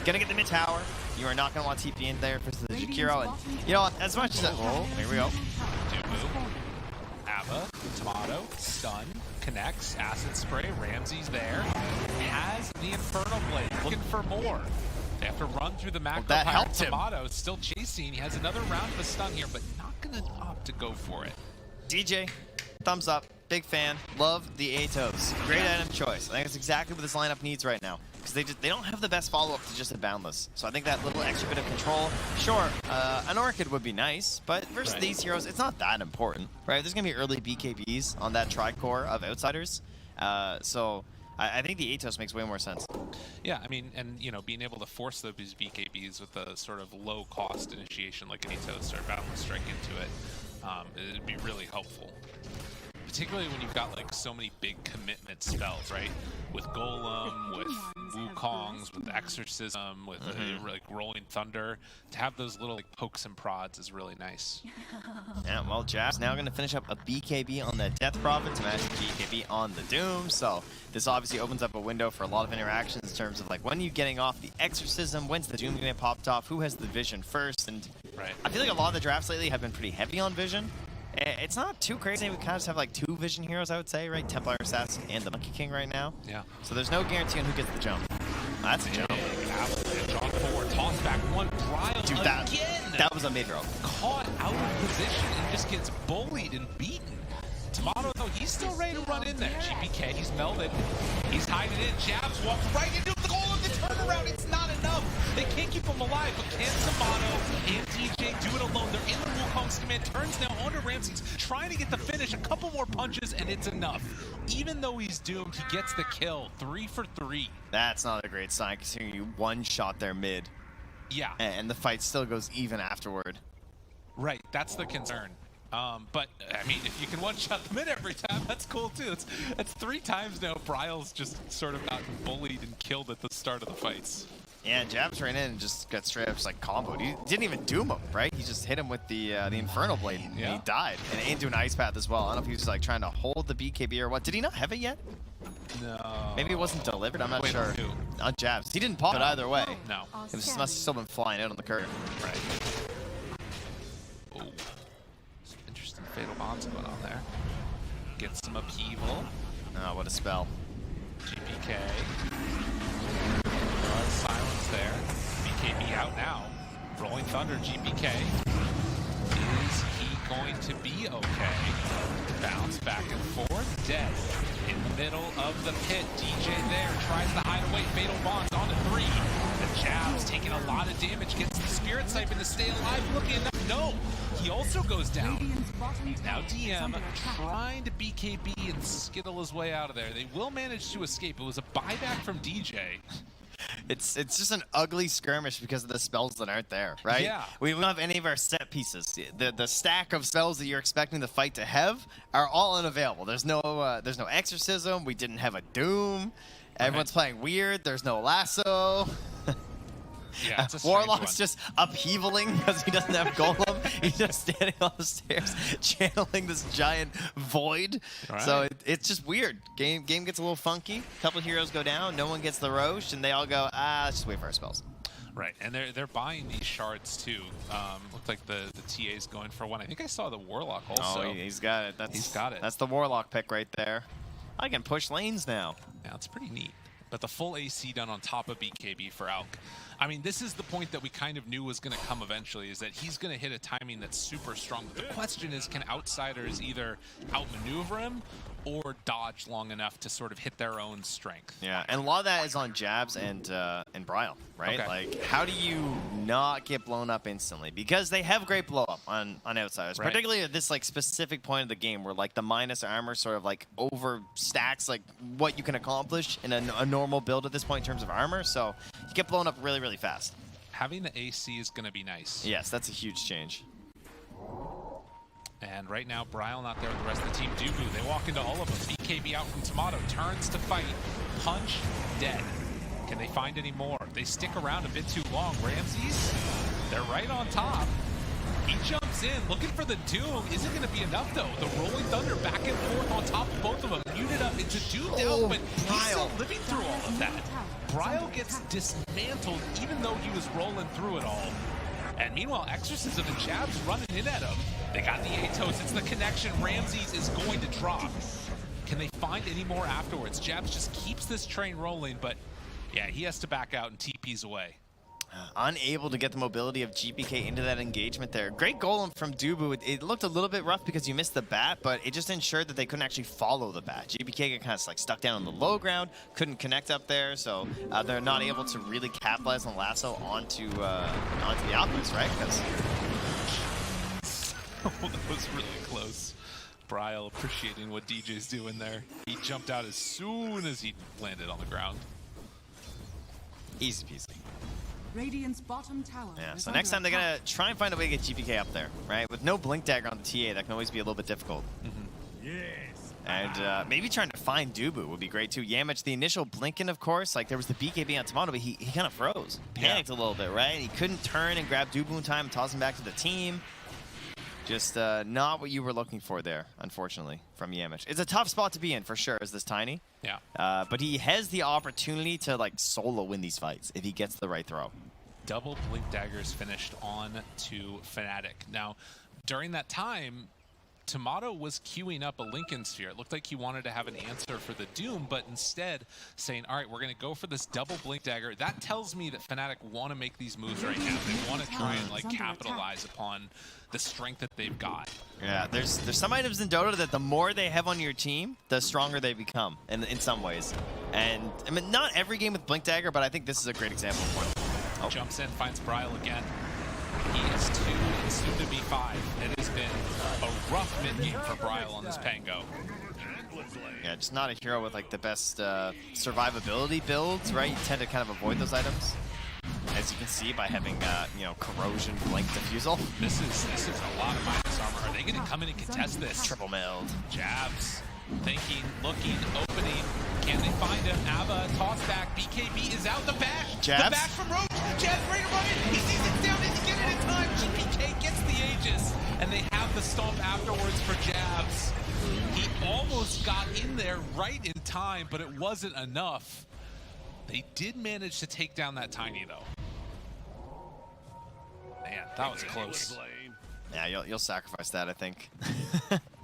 gonna get the mid tower. You are not gonna want TP in there for the Jakiro, and as much as that. Oh, here we go. Ava, Tomato, stun, connects, acid spray. Ramsey's there. Has the Infernal Blade, looking for more. They have to run through the macro. That helped him. Tomato still chasing. He has another round of a stun here, but not gonna opt to go for it. DJ, thumbs up. Big fan. Love the Atos. Great item choice. I think it's exactly what this lineup needs right now. Because they don't have the best follow-up to just a Boundless. So I think that little extra bit of control, sure, an Orchid would be nice, but versus these heroes, it's not that important, right? There's going to be early BKBs on that tri-core of Outsiders. So I think the Atos makes way more sense. Yeah, I mean, and being able to force those BKBs with a sort of low-cost initiation like an Atos or Boundless Strike into it, it'd be really helpful. Particularly when you've got like so many big commitment spells, right? With Golem, with Wukongs, with Exorcism, with like Rolling Thunder. To have those little like pokes and prods is really nice. Yeah, well, Jab's now going to finish up a BKB on the Death Prophet to match BKB on the Doom. So this obviously opens up a window for a lot of interactions in terms of like when are you getting off the Exorcism, when's the Doom going to get popped off, who has the Vision first, and I feel like a lot of the drafts lately have been pretty heavy on Vision. It's not too crazy. We kind of just have like 2 Vision heroes, I would say, right? Templar Assassin and the Monkey King right now. Yeah. So there's no guarantee on who gets the jump. That's a jump. John forward, toss back one. Bryle Dude, that was a mid-row. Caught out of position and just gets bullied and beaten. Tomato, though, he's still ready to run in there. GPK, he's melded. He's hiding in. Jabs walks right into the goal of the turnaround. It's not enough. They can't keep him alive, but can Tomato and DJ do it alone? They're in the Wukong's command. Turns now onto Ramsey's, trying to get the finish. A couple more punches, and it's enough. Even though he's doomed, he gets the kill. 3 for 3. That's not a great sign, considering you one-shot their mid. Yeah. And the fight still goes even afterward. Right, that's the concern. But, I mean, if you can one-shot the mid every time, that's cool, too. That's 3 times now Bryle's just sort of gotten bullied and killed at the start of the fights. Yeah, Jabs ran in and just got straight up just like comboed. He didn't even doom him, right? He just hit him with the Infernal Blade, and he died. And into an Ice Path as well. I don't know if he was like trying to hold the BKB or what. Did he not have it yet? No. Maybe it wasn't delivered, I'm not sure. On Jabs. He didn't pop it either way. No. It must have still been flying out on the curve. Right. Oh. Some interesting fatal bombs going on there. Gets some upheaval. Oh, what a spell. GPK. Silence there. BKB out now. Rolling Thunder, GPK. Is he going to be okay? Bounce back and forth. Dead. In the middle of the pit. DJ there. Tries to hide away. Fatal Bonds on to 3. The Jab's taking a lot of damage. Gets the Spirit Siphon to stay alive. Looking enough. No. He also goes down. Now DM trying to BKB and skittle his way out of there. They will manage to escape. It was a buyback from DJ. It's just an ugly skirmish because of the spells that aren't there, right? Yeah. We don't have any of our set pieces. The stack of spells that you're expecting the fight to have are all unavailable. There's no Exorcism. We didn't have a Doom. Everyone's playing weird. There's no Lasso. Yeah, it's a Warlock's just upheavaling because he doesn't have Golem. He's just standing on the stairs, channeling this giant void. Right. So it's just weird. Game gets a little funky. A couple heroes go down. No one gets the Roche, and they all go, let's just wait for our spells. Right, and they're buying these shards too. Looked like the TA's going for one. I think I saw the Warlock also. Oh, he's got it. He's got it. That's the Warlock pick right there. I can push lanes now. Yeah, it's pretty neat. But the full AC done on top of BKB for Alk. I mean, this is the point that we kind of knew was going to come eventually, is that he's going to hit a timing that's super strong. But the question is, can Outsiders either outmaneuver him or dodge long enough to sort of hit their own strength. Yeah, and a lot of that is on Jabs and Bryle, right? Okay. Like, how do you not get blown up instantly? Because they have great blow up on outsiders, Right. particularly at this like specific point of the game where like the minus armor sort of like overstacks like what you can accomplish in a normal build at this point in terms of armor. So you get blown up really, really fast. Having the AC is going to be nice. Yes, that's a huge change. And right now, Bryle not there with the rest of the team. Dubu, they walk into all of them. BKB out from Tomato, turns to fight. Punch, dead. Can they find any more? They stick around a bit too long. Ramses, they're right on top. He jumps in, looking for the Doom. Isn't going to be enough, though. The Rolling Thunder back and forth on top of both of them. Muted up into Doom down, but he's still living through all of that. Bryle gets dismantled, even though he was rolling through it all. And meanwhile, Exorcism and Jabs running in at him. They got the Atos. It's the connection. Ramses is going to drop. Can they find any more afterwards? Jabs just keeps this train rolling, but yeah, he has to back out and TP's away. Unable to get the mobility of GPK into that engagement there. Great golem from Dubu. It looked a little bit rough because you missed the bat, but it just ensured that they couldn't actually follow the bat. GPK got kind of like stuck down on the low ground, couldn't connect up there, so they're not able to really capitalize on lasso onto the Alchemist, right? Because That was really close. Bryle appreciating what DJ's doing there. He jumped out as soon as he landed on the ground. easy peasy. Radiant's bottom tower. Yeah, is so next time under they're going attack. to try and find a way to get GPK up there, right? With no Blink Dagger on the TA, that can always be a little bit difficult. And maybe trying to find Dubu would be great too. Yamich, the initial blinking, of course, like there was the BKB on Tomato, but he kind of froze. Panicked a little bit, right? He couldn't turn and grab Dubu in time and toss him back to the team. Just not what you were looking for there, unfortunately, from Yamich. It's a tough spot to be in, for sure, as this Tiny. Yeah. But he has the opportunity to, like, solo win these fights if he gets the right throw. Double Blink Daggers finished on to Fnatic. Now, during that time, Tomato was queuing up a Lincoln Sphere. It looked like he wanted to have an answer for the Doom, but instead saying, all right, we're going to go for this double Blink Dagger. That tells me that Fnatic want to make these moves right now. They want to try and like capitalize upon the strength that they've got. Yeah, there's some items in Dota that the more they have on your team, the stronger they become in some ways. And I mean, not every game with Blink Dagger, but I think this is a great example of one. Jumps in, finds Bryle again. He is 2 and soon to be 5. It has been a rough mid-game for Bryle on this Pango. Yeah, just not a hero with like the best survivability builds, right? You tend to kind of avoid those items, as you can see by having you know, corrosion, blink, diffusal. This is a lot of minus armor. Are they going to come in and contest this? Triple milled. Jabs, thinking, looking, opening. Can they find him? Ava, toss back. BKB is out. The bash. Jabs. The bash from Roach. Jabs ready to run it. He sees it down. Does he get it in time? GPK gets the Aegis. And they have the stomp afterwards for Jabs. He almost got in there right in time, but it wasn't enough. They did manage to take down that Tiny, though. Man, that was close. Yeah, you'll sacrifice that, I think.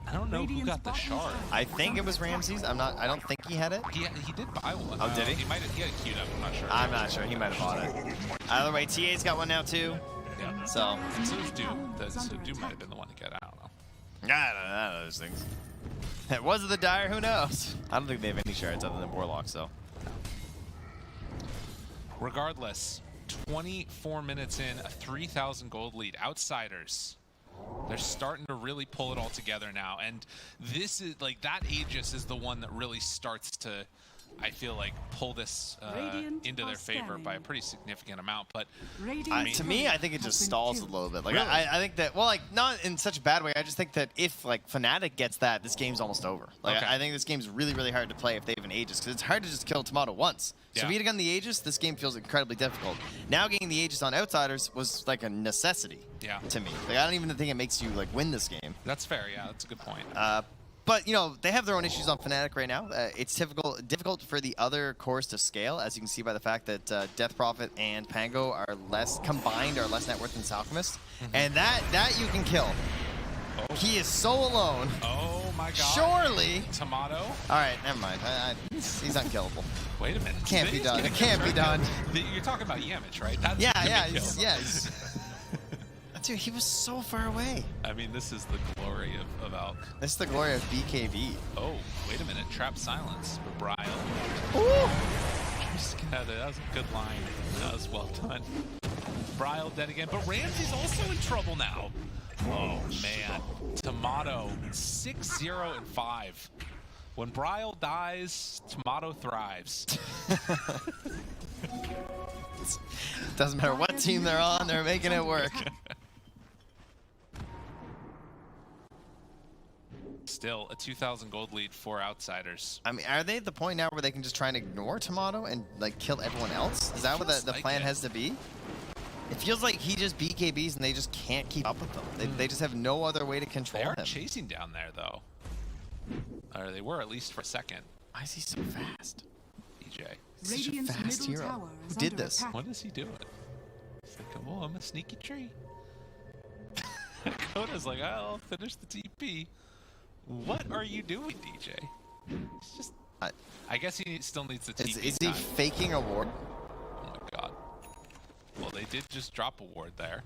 I don't know who got the shard. I think it was Ramses. I don't think he had it. He did buy one. Oh, did he? He had it queued up. I'm not sure. I'm not sure. He might have bought it. Either way, TA's got one now too. Yeah. So So does Doom. So Doom might have been the one to get. I don't know. I don't know those things. Was it the Dire? Who knows? I don't think they have any shards other than Warlock. So Regardless, 24 minutes in, a 3,000 gold lead. Outsiders. They're starting to really pull it all together now, and this is like that Aegis is the one that really starts to, I feel like, pull this into their favor by a pretty significant amount. But to me, I think it just stalls a little bit. Like Really? I think that, well, like not in such a bad way. I just think that if like Fnatic gets that, this game's almost over. Like Okay. I think this game's really, really hard to play if they have an Aegis, because it's hard to just kill Tomato once. So Yeah. if you get on the Aegis, this game feels incredibly difficult. Now getting the Aegis on Outsiders was like a necessity. Yeah. To me, like I don't even think it makes you like win this game. that's fair. Yeah, that's a good point. But, you know, they have their own issues on Fnatic right now. It's difficult for the other cores to scale, as you can see by the fact that Death Prophet and Pango are less net worth than Alchemist. And that you can kill. Oh. He is so alone. Oh my God. Surely. Tomato. All right, never mind. He's unkillable. Wait a minute. Can't be He's done. gonna It can't get be done. You're talking about Yamich, right? That's Yeah, gonna yeah, kill. he's Dude, he was so far away. I mean, this is the glory of Alk. This is the glory of BKB. Oh, wait a minute. Trap silence for Brile. Ooh. Just got it. That was a good line. That was well done. Brile dead again, but Ramsey's also in trouble now. Oh, man. Tomato, 6-0 and 5. When Brile dies, Tomato thrives. Doesn't matter what team they're on, they're making it work. Still, a 2,000 gold lead for Outsiders. I mean, are they at the point now where they can just try and ignore Tomato and like kill everyone else? Is that what the plan has to be? It feels like he just BKBs and they just can't keep up with them. They just have no other way to control him. They are chasing down there, though. Or they were, at least for a second. Why is he so fast? DJ. He's such a fast hero. Who did this? What is he doing? He's like, oh, I'm a sneaky tree. Koda's like, I'll finish the TP. What are you doing, DJ? It's just... I guess he still needs the TP. Is he faking a ward? Oh my god. Well, they did just drop a ward there.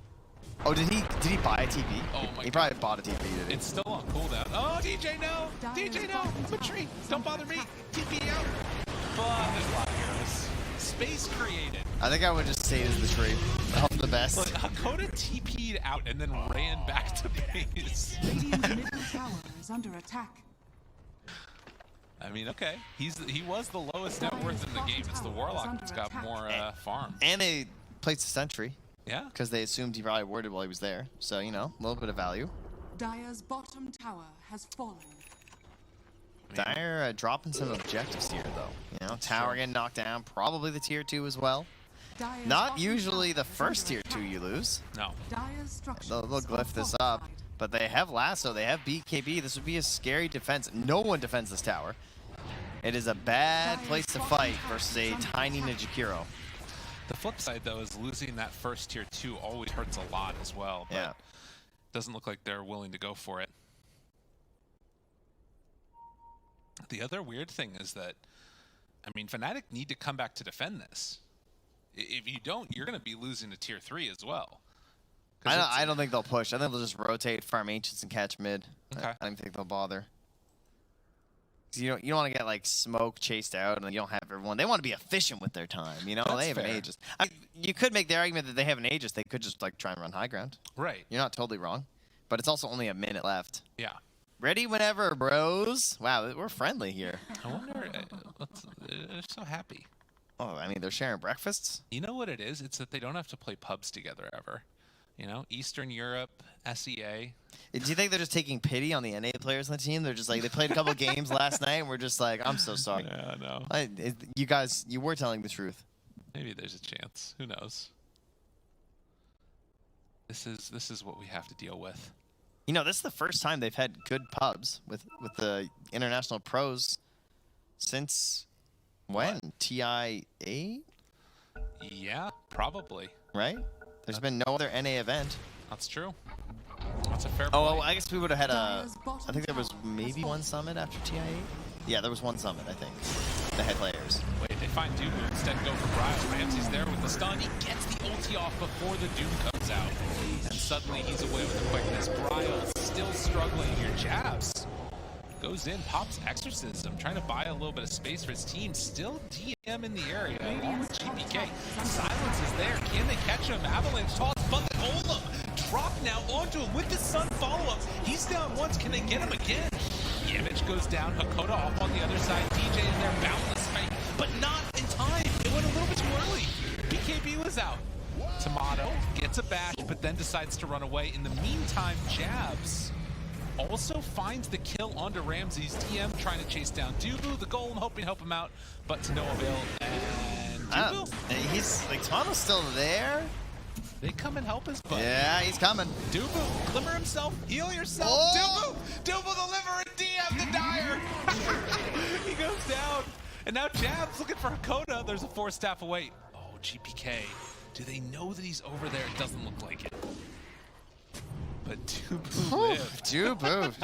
Oh, did he buy a TP? Oh my god. He probably bought a TP, did he? It's still on cooldown. Oh, DJ, no! DJ, no! I'm a tree! Don't bother me! TP out! But there's a lot of heroes. Space created. I think I would just say it as the tree. I hope the best. Look, Hakoda TP'd out and then ran back to base. Radiant's middle tower is under attack. I mean, okay. He was the lowest net worth in the game. It's the Warlock that's got more farm. And they placed a sentry. Yeah. Because they assumed he probably warded while he was there. So, you know, a little bit of value. Dire's bottom tower has fallen. Dire dropping some objectives here, though. You know, tower getting knocked down. Probably the tier 2 as well. Dire's Not usually the first tier 2 you lose. No. Dire's structures They'll are glyph this fortified. up. But they have Lasso. They have BKB. This would be a scary defense. No one defends this tower. It is a bad place to fight versus a tiny Nijakiro. The flip side, though, is losing that first tier 2 always hurts a lot as well. But Yeah. doesn't look like they're willing to go for it. The other weird thing is that, I mean, Fnatic need to come back to defend this. If you don't, you're going to be losing to tier 3 as well. I don't think they'll push. I think they'll just rotate, farm ancients, and catch mid. Okay. I don't think they'll bother. 'Cause you don't want to get like smoke chased out, and then you don't have everyone. They want to be efficient with their time. You know, That's they have fair. an Aegis. You could make the argument that they have an Aegis. They could just like try and run high ground. Right. You're not totally wrong, but it's also only a minute left. Yeah. Ready whenever, bros. Wow, we're friendly here. I wonder, they're so happy. Oh, I mean, they're sharing breakfasts. You know what it is? It's that they don't have to play pubs together ever. You know, Eastern Europe, SEA. Do you think they're just taking pity on the NA players on the team? They're just like, they played a couple games last night, and we're just like, I'm so sorry. Yeah, I know. You guys, you were telling the truth. Maybe there's a chance. Who knows? This is what we have to deal with. You know, this is the first time they've had good pubs with the international pros since when? TI8? Yeah, probably. Right? There's been no other NA event. That's true. That's a fair Oh, point. well, I guess we would have had Dire's bottom I think there was tower maybe has one summit after TI8. Yeah, there was one summit, I think. The head players. Wait, they find Doom instead. Go for Brile. Ramsey's there with the stun. He gets the ulti off before the Doom comes out. And suddenly he's away with the quickness. Brile still struggling here. Jabs goes in, pops Exorcism, trying to buy a little bit of space for his team. Still DM in the area, along with GPK. Silence is there. Can they catch him? Avalanche toss, but the Golem drop now onto him with the Sun follow-up. He's down once. Can they get him again? Yimich goes down. Hakoda off on the other side. DJ in there, boundless fight, but not in time. It went a little bit too early. BKB was out. Tomato gets a bash, but then decides to run away. In the meantime, Jabs also finds the kill onto Ramsey's DM, trying to chase down Dubu. The Golem hoping to help him out, but to no avail. And Dubu, He's like, Tomato's still there. they come and help us, but Yeah, he's coming. Dubu, glimmer himself, heal yourself. Oh! Dubu deliver and DM the Dire. He goes down, and now Jab's looking for Hakoda. There's a 4-staff away. Oh, GPK. Do they know that he's over there? It doesn't look like it. But Dubu lived. Dubu.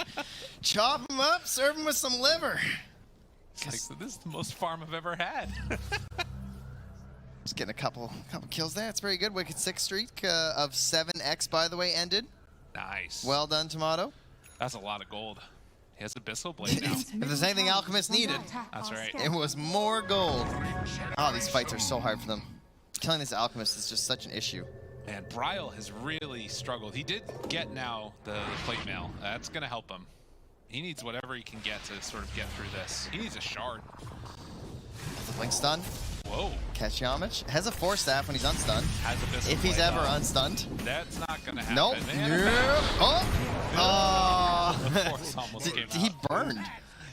Chop him up, serve him with some liver. It's like, this is the most farm I've ever had. Just getting a couple kills there. It's very good. Wicked 6 streak of 7x, by the way, ended. Nice. Well done, Tomato. That's a lot of gold. He has Abyssal Blade now. If there's anything Alchemist needed, That's right. it was more gold. Oh, these fights are so hard for them. Killing this Alchemist is just such an issue. And Bryle has really struggled. He did get now the plate mail. That's going to help him. He needs whatever he can get to sort of get through this. He needs a shard. The blink stun. Whoa. Catch Yamich. Has a 4-staff when he's unstunned. Has Abyssal If he's Blade ever up. unstunned. That's not going to happen. Nope. Man, Oh. The force almost came He out. burned.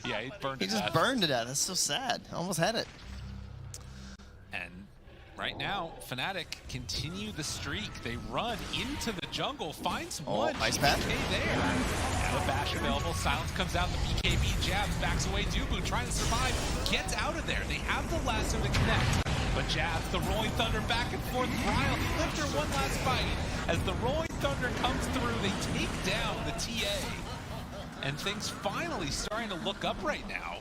Yeah, he burned He to just death. burned to death. That's so sad. Almost had it. And right now, Fnatic continue the streak. They run into the jungle, finds one. Ice Path. GBK there. Now a bash available. Silence comes out. The BKB jabs, backs away. Dubu trying to survive. Gets out of there. They have the lasso to connect. But jabs, the Rolling Thunder back and forth. Bryle after one last fight. As the Rolling Thunder comes through, they take down the TA. And things finally starting to look up right now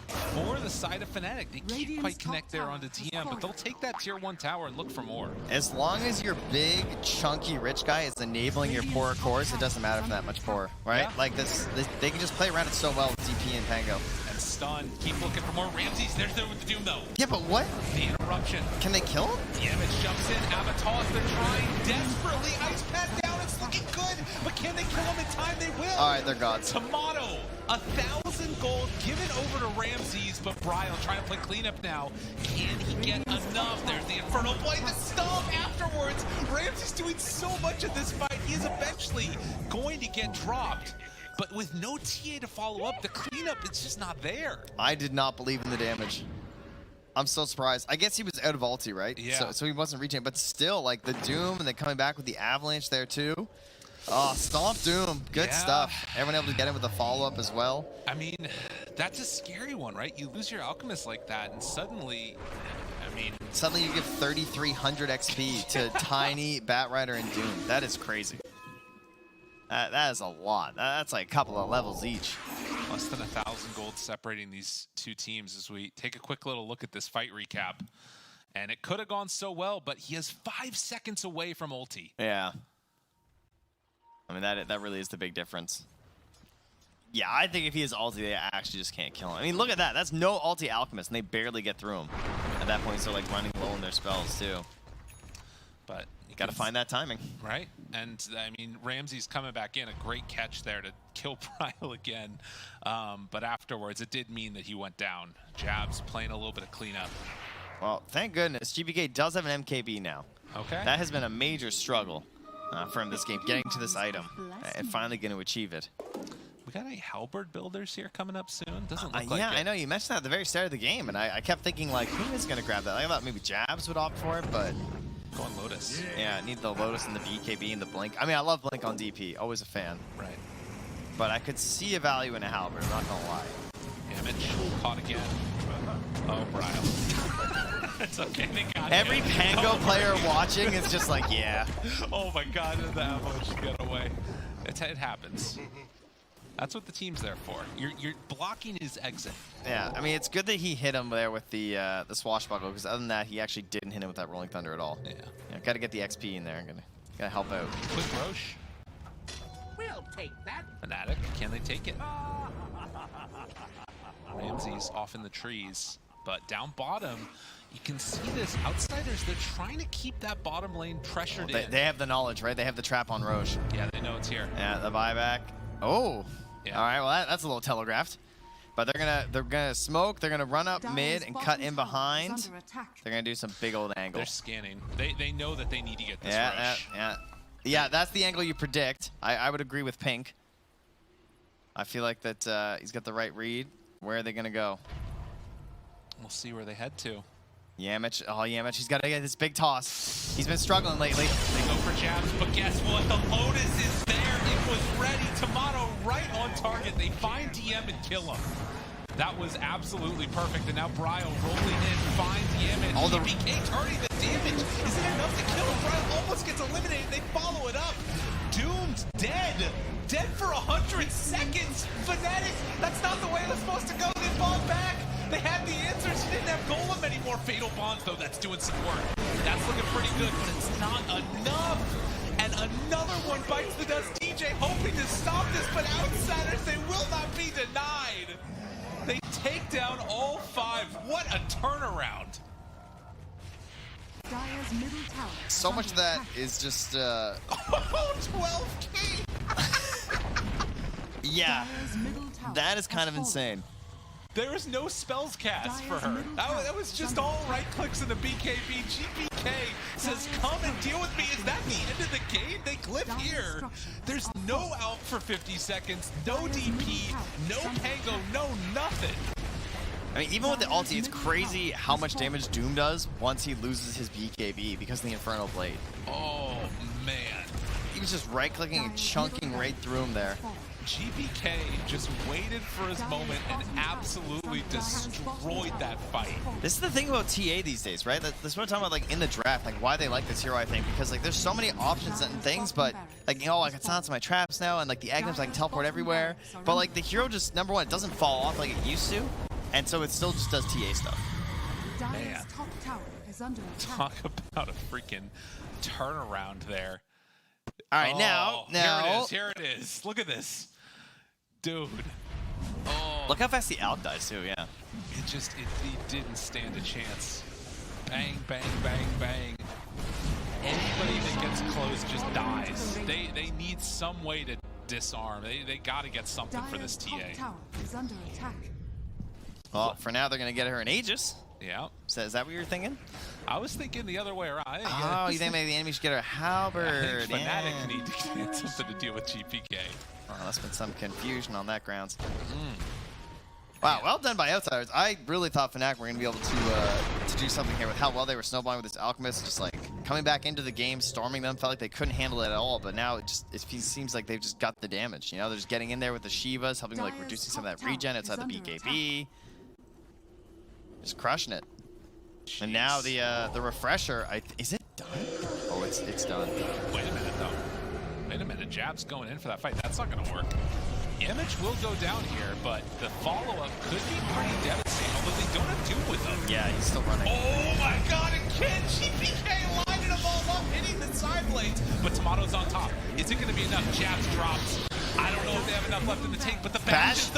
for the side of Fnatic. They can't quite connect there onto TM, but they'll take that tier 1 tower and look for more. As long as your big, chunky, rich guy is enabling your poorer cores, it doesn't matter if that much poorer, right? Yeah. Like this, they can just play around it so well with DP and Pango. And stun, keep looking for more. Ramses, there's the with the Doom though. Yeah, but what? The interruption. Can they kill him? Damage jumps in, Avatar, they're trying desperately. Ice Pad down, it's looking good, but can they kill him in time? They will. All right, they're gods. Tomato, 1,000 gold given over to Ramses, but Bryle trying to play cleanup now. Can he get enough? There's the Infernal Blade, the stomp afterwards. Ramses doing so much of this fight. He is eventually going to get dropped. But with no TA to follow up, the cleanup, it's just not there. I did not believe in the damage. I'm so surprised. I guess he was out of ulti, right? Yeah. So he wasn't reaching, but still, like the Doom and then coming back with the Avalanche there too. Oh, Stomp Doom. Good Yeah. stuff. Everyone able to get him with the follow-up as well. I mean, that's a scary one, right? You lose your Alchemist like that, and suddenly, I mean... Suddenly you give 3,300 XP to Tiny, Batrider, and Doom. That is crazy. That is a lot. That's like a couple of levels each. Less than 1,000 gold separating these two teams as we take a quick little look at this fight recap. And it could have gone so well, but he is 5 seconds away from ulti. Yeah. I mean, that really is the big difference. Yeah, I think if he has ulti, they actually just can't kill him. I mean, look at that. That's no ulti Alchemist, and they barely get through him. At that point, so like running low in their spells, too. But you Got to find that timing. Right? And, I mean, Ramsey's coming back in. A great catch there to kill Bryle again. But afterwards, it did mean that he went down. Jabs playing a little bit of cleanup. Well, thank goodness. GBK does have an MKB now. Okay. That has been a major struggle for him this game, getting to this item and finally going to achieve it. We got any halberd builders here coming up soon? Doesn't look like yeah, it. I know. You mentioned that at the very start of the game, and I kept thinking, like, who is going to grab that? I thought maybe Jabs would opt for it, but... Going Lotus. Yeah, need the Lotus and the BKB and the Blink. I mean, I love Blink on DP. Always a fan. Right. But I could see a value in a halberd, I'm not going to lie. Damage. Caught again. Oh, Bryle. It's okay. They got Every him. Pango Oh, player my watching is just like, yeah. Oh my god, the avalanche got away. It happens. That's what the team's there for. You're blocking his exit. Yeah, I mean, it's good that he hit him there with the swashbuckle, because other than that, he actually didn't hit him with that Rolling Thunder at all. Yeah. Got to get the XP in there. Gotta help out. Quick Roche. We'll take that. Fnatic, can they take it? Ramsey's off in the trees, but down bottom, you can see this. Outsiders, they're trying to keep that bottom lane pressured in. They have the knowledge, right? They have the trap on Roche. Yeah, they know it's here. Yeah, the buyback. Oh. Yeah. All right, well, that's a little telegraphed. But they're gonna smoke. They're gonna run up mid and cut in behind. They're gonna do some big old angle. They're scanning. They know that they need to get this Yeah, rush. yeah. That's the angle you predict. I would agree with Pink. I feel like that he's got the right read. Where are they gonna go? We'll see where they head to. Yamich. Oh, Yamich. He's got to get this big toss. He's been struggling lately. They go for jabs, but guess what? The Lotus is there. It was ready. Tomato right on target. They find DM and kill him. That was absolutely perfect. And now Bryle rolling in, finds Yamich. All the BK turning the damage. Is it enough to kill him? Bryle almost gets eliminated. They follow it up. Doomed, dead. Dead for 100 seconds. Fnatic, that's not the way it was supposed to go. They fought back. They had the answers. She didn't have Golem anymore. Fatal Bonds, though, that's doing some work. That's looking pretty good, but it's not enough. And another one bites the dust. DJ hoping to stop this, but Outsiders, they will not be denied. They take down all 5. What a turnaround. Dire's middle tower. So much of that is just 12K. yeah, Dire's middle tower that is kind has of fallen. insane. There was no spells cast for Dire's her. middle That tower was is just under all attack. right clicks in the BKB. GPK says, Dire's come and tower deal with me. Is that the end of the game? They clip Dire's here. structures There's are no falling. out for 50 seconds, no Dire's DP, middle tower no is under Pango, attack. no nothing. I mean, even with the Dire's ulti, it's middle crazy tower how is much falling. damage Doom does once he loses his BKB because of the Infernal Blade. Oh, man. He was just right-clicking and Dire's chunking middle right tower through him there. has fallen. GPK just waited for his moment and absolutely destroyed that fight. This is the thing about TA these days, right? That's what I'm talking about, like in the draft, like why they like this hero, I think, because like there's so many options and things, but like, you know, like it's not to my traps now, and like the Agnes, I can teleport everywhere, but like the hero just, number one, it doesn't fall off like it used to, and so it still just does TA stuff. Dire's Man. top tower is under attack. Talk about a freaking turnaround there. All right, now, Here it is. Look at this. Dude. Oh, look how fast the Alk dies too, yeah. he didn't stand a chance. Bang, bang, bang, bang. Anybody that gets close just dies. They need some way to disarm. They got to get something for this Dire's TA. top tower is under attack. Well, for now, they're going to get her an Aegis. Yeah. So is that what you were thinking? I was thinking the other way around. Oh, you think maybe the enemy should get her a Halberd? I think Fnatic Yeah. need to get something to deal with GPK. Oh, there's been some confusion on that grounds. Wow, well done by Outsiders. I really thought Fnatic were going to be able to do something here with how well they were snowballing with this Alchemist, just like coming back into the game, storming them. Felt like they couldn't handle it at all, but now it seems like they've just got the damage. You know, they're just getting in there with the Shivas, helping like Dire's reducing some of top that regen tower outside the is under BKB. Just crushing it. And now Jeez. the refresher, is it done? Oh, it's done. Wait a minute, though. Wait a minute. Jab's going in for that fight. That's not going to work. Image will go down here, but the follow-up could be pretty devastating, although they don't have Doom with them. Yeah, he's still running. Oh my god, again! GPK lining them all up, hitting the side blades, but Tomato's on top. Is it going to be enough? Jabs drops. I don't know if they have enough left in the tank, but the bashes,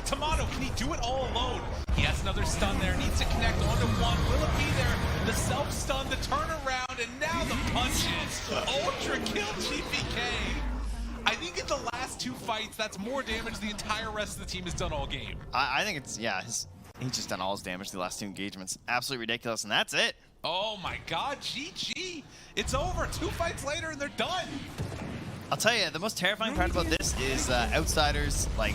Tomato, can he do it all alone? He has another stun there, needs to connect onto one. Will it be there? The self-stun, the turnaround, and now the punches. Ultra kill GPK. I think in the last 2 fights, that's more damage the entire rest of the team has done all game. I think it's, yeah, he's just done all his damage the last 2 engagements. Absolutely ridiculous, and that's it. Oh my god, GG. It's over. 2 fights later and they're done. I'll tell you, the most terrifying part about this is Outsiders, like,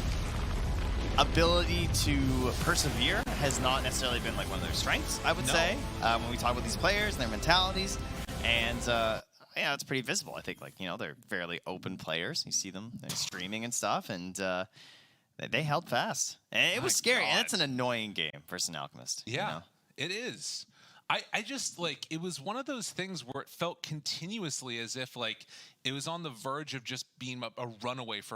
ability to persevere has not necessarily been like one of their strengths, I would say, when we talk about these players and their mentalities. And yeah, it's pretty visible. I think, like, you know, they're fairly open players. You see them, they're streaming and stuff, and they held fast. And it was scary, and it's an annoying game versus an Alchemist. Yeah, you know? it is. I just, like, it was one of those things where it felt continuously as if, like, it was on the verge of just being a runaway for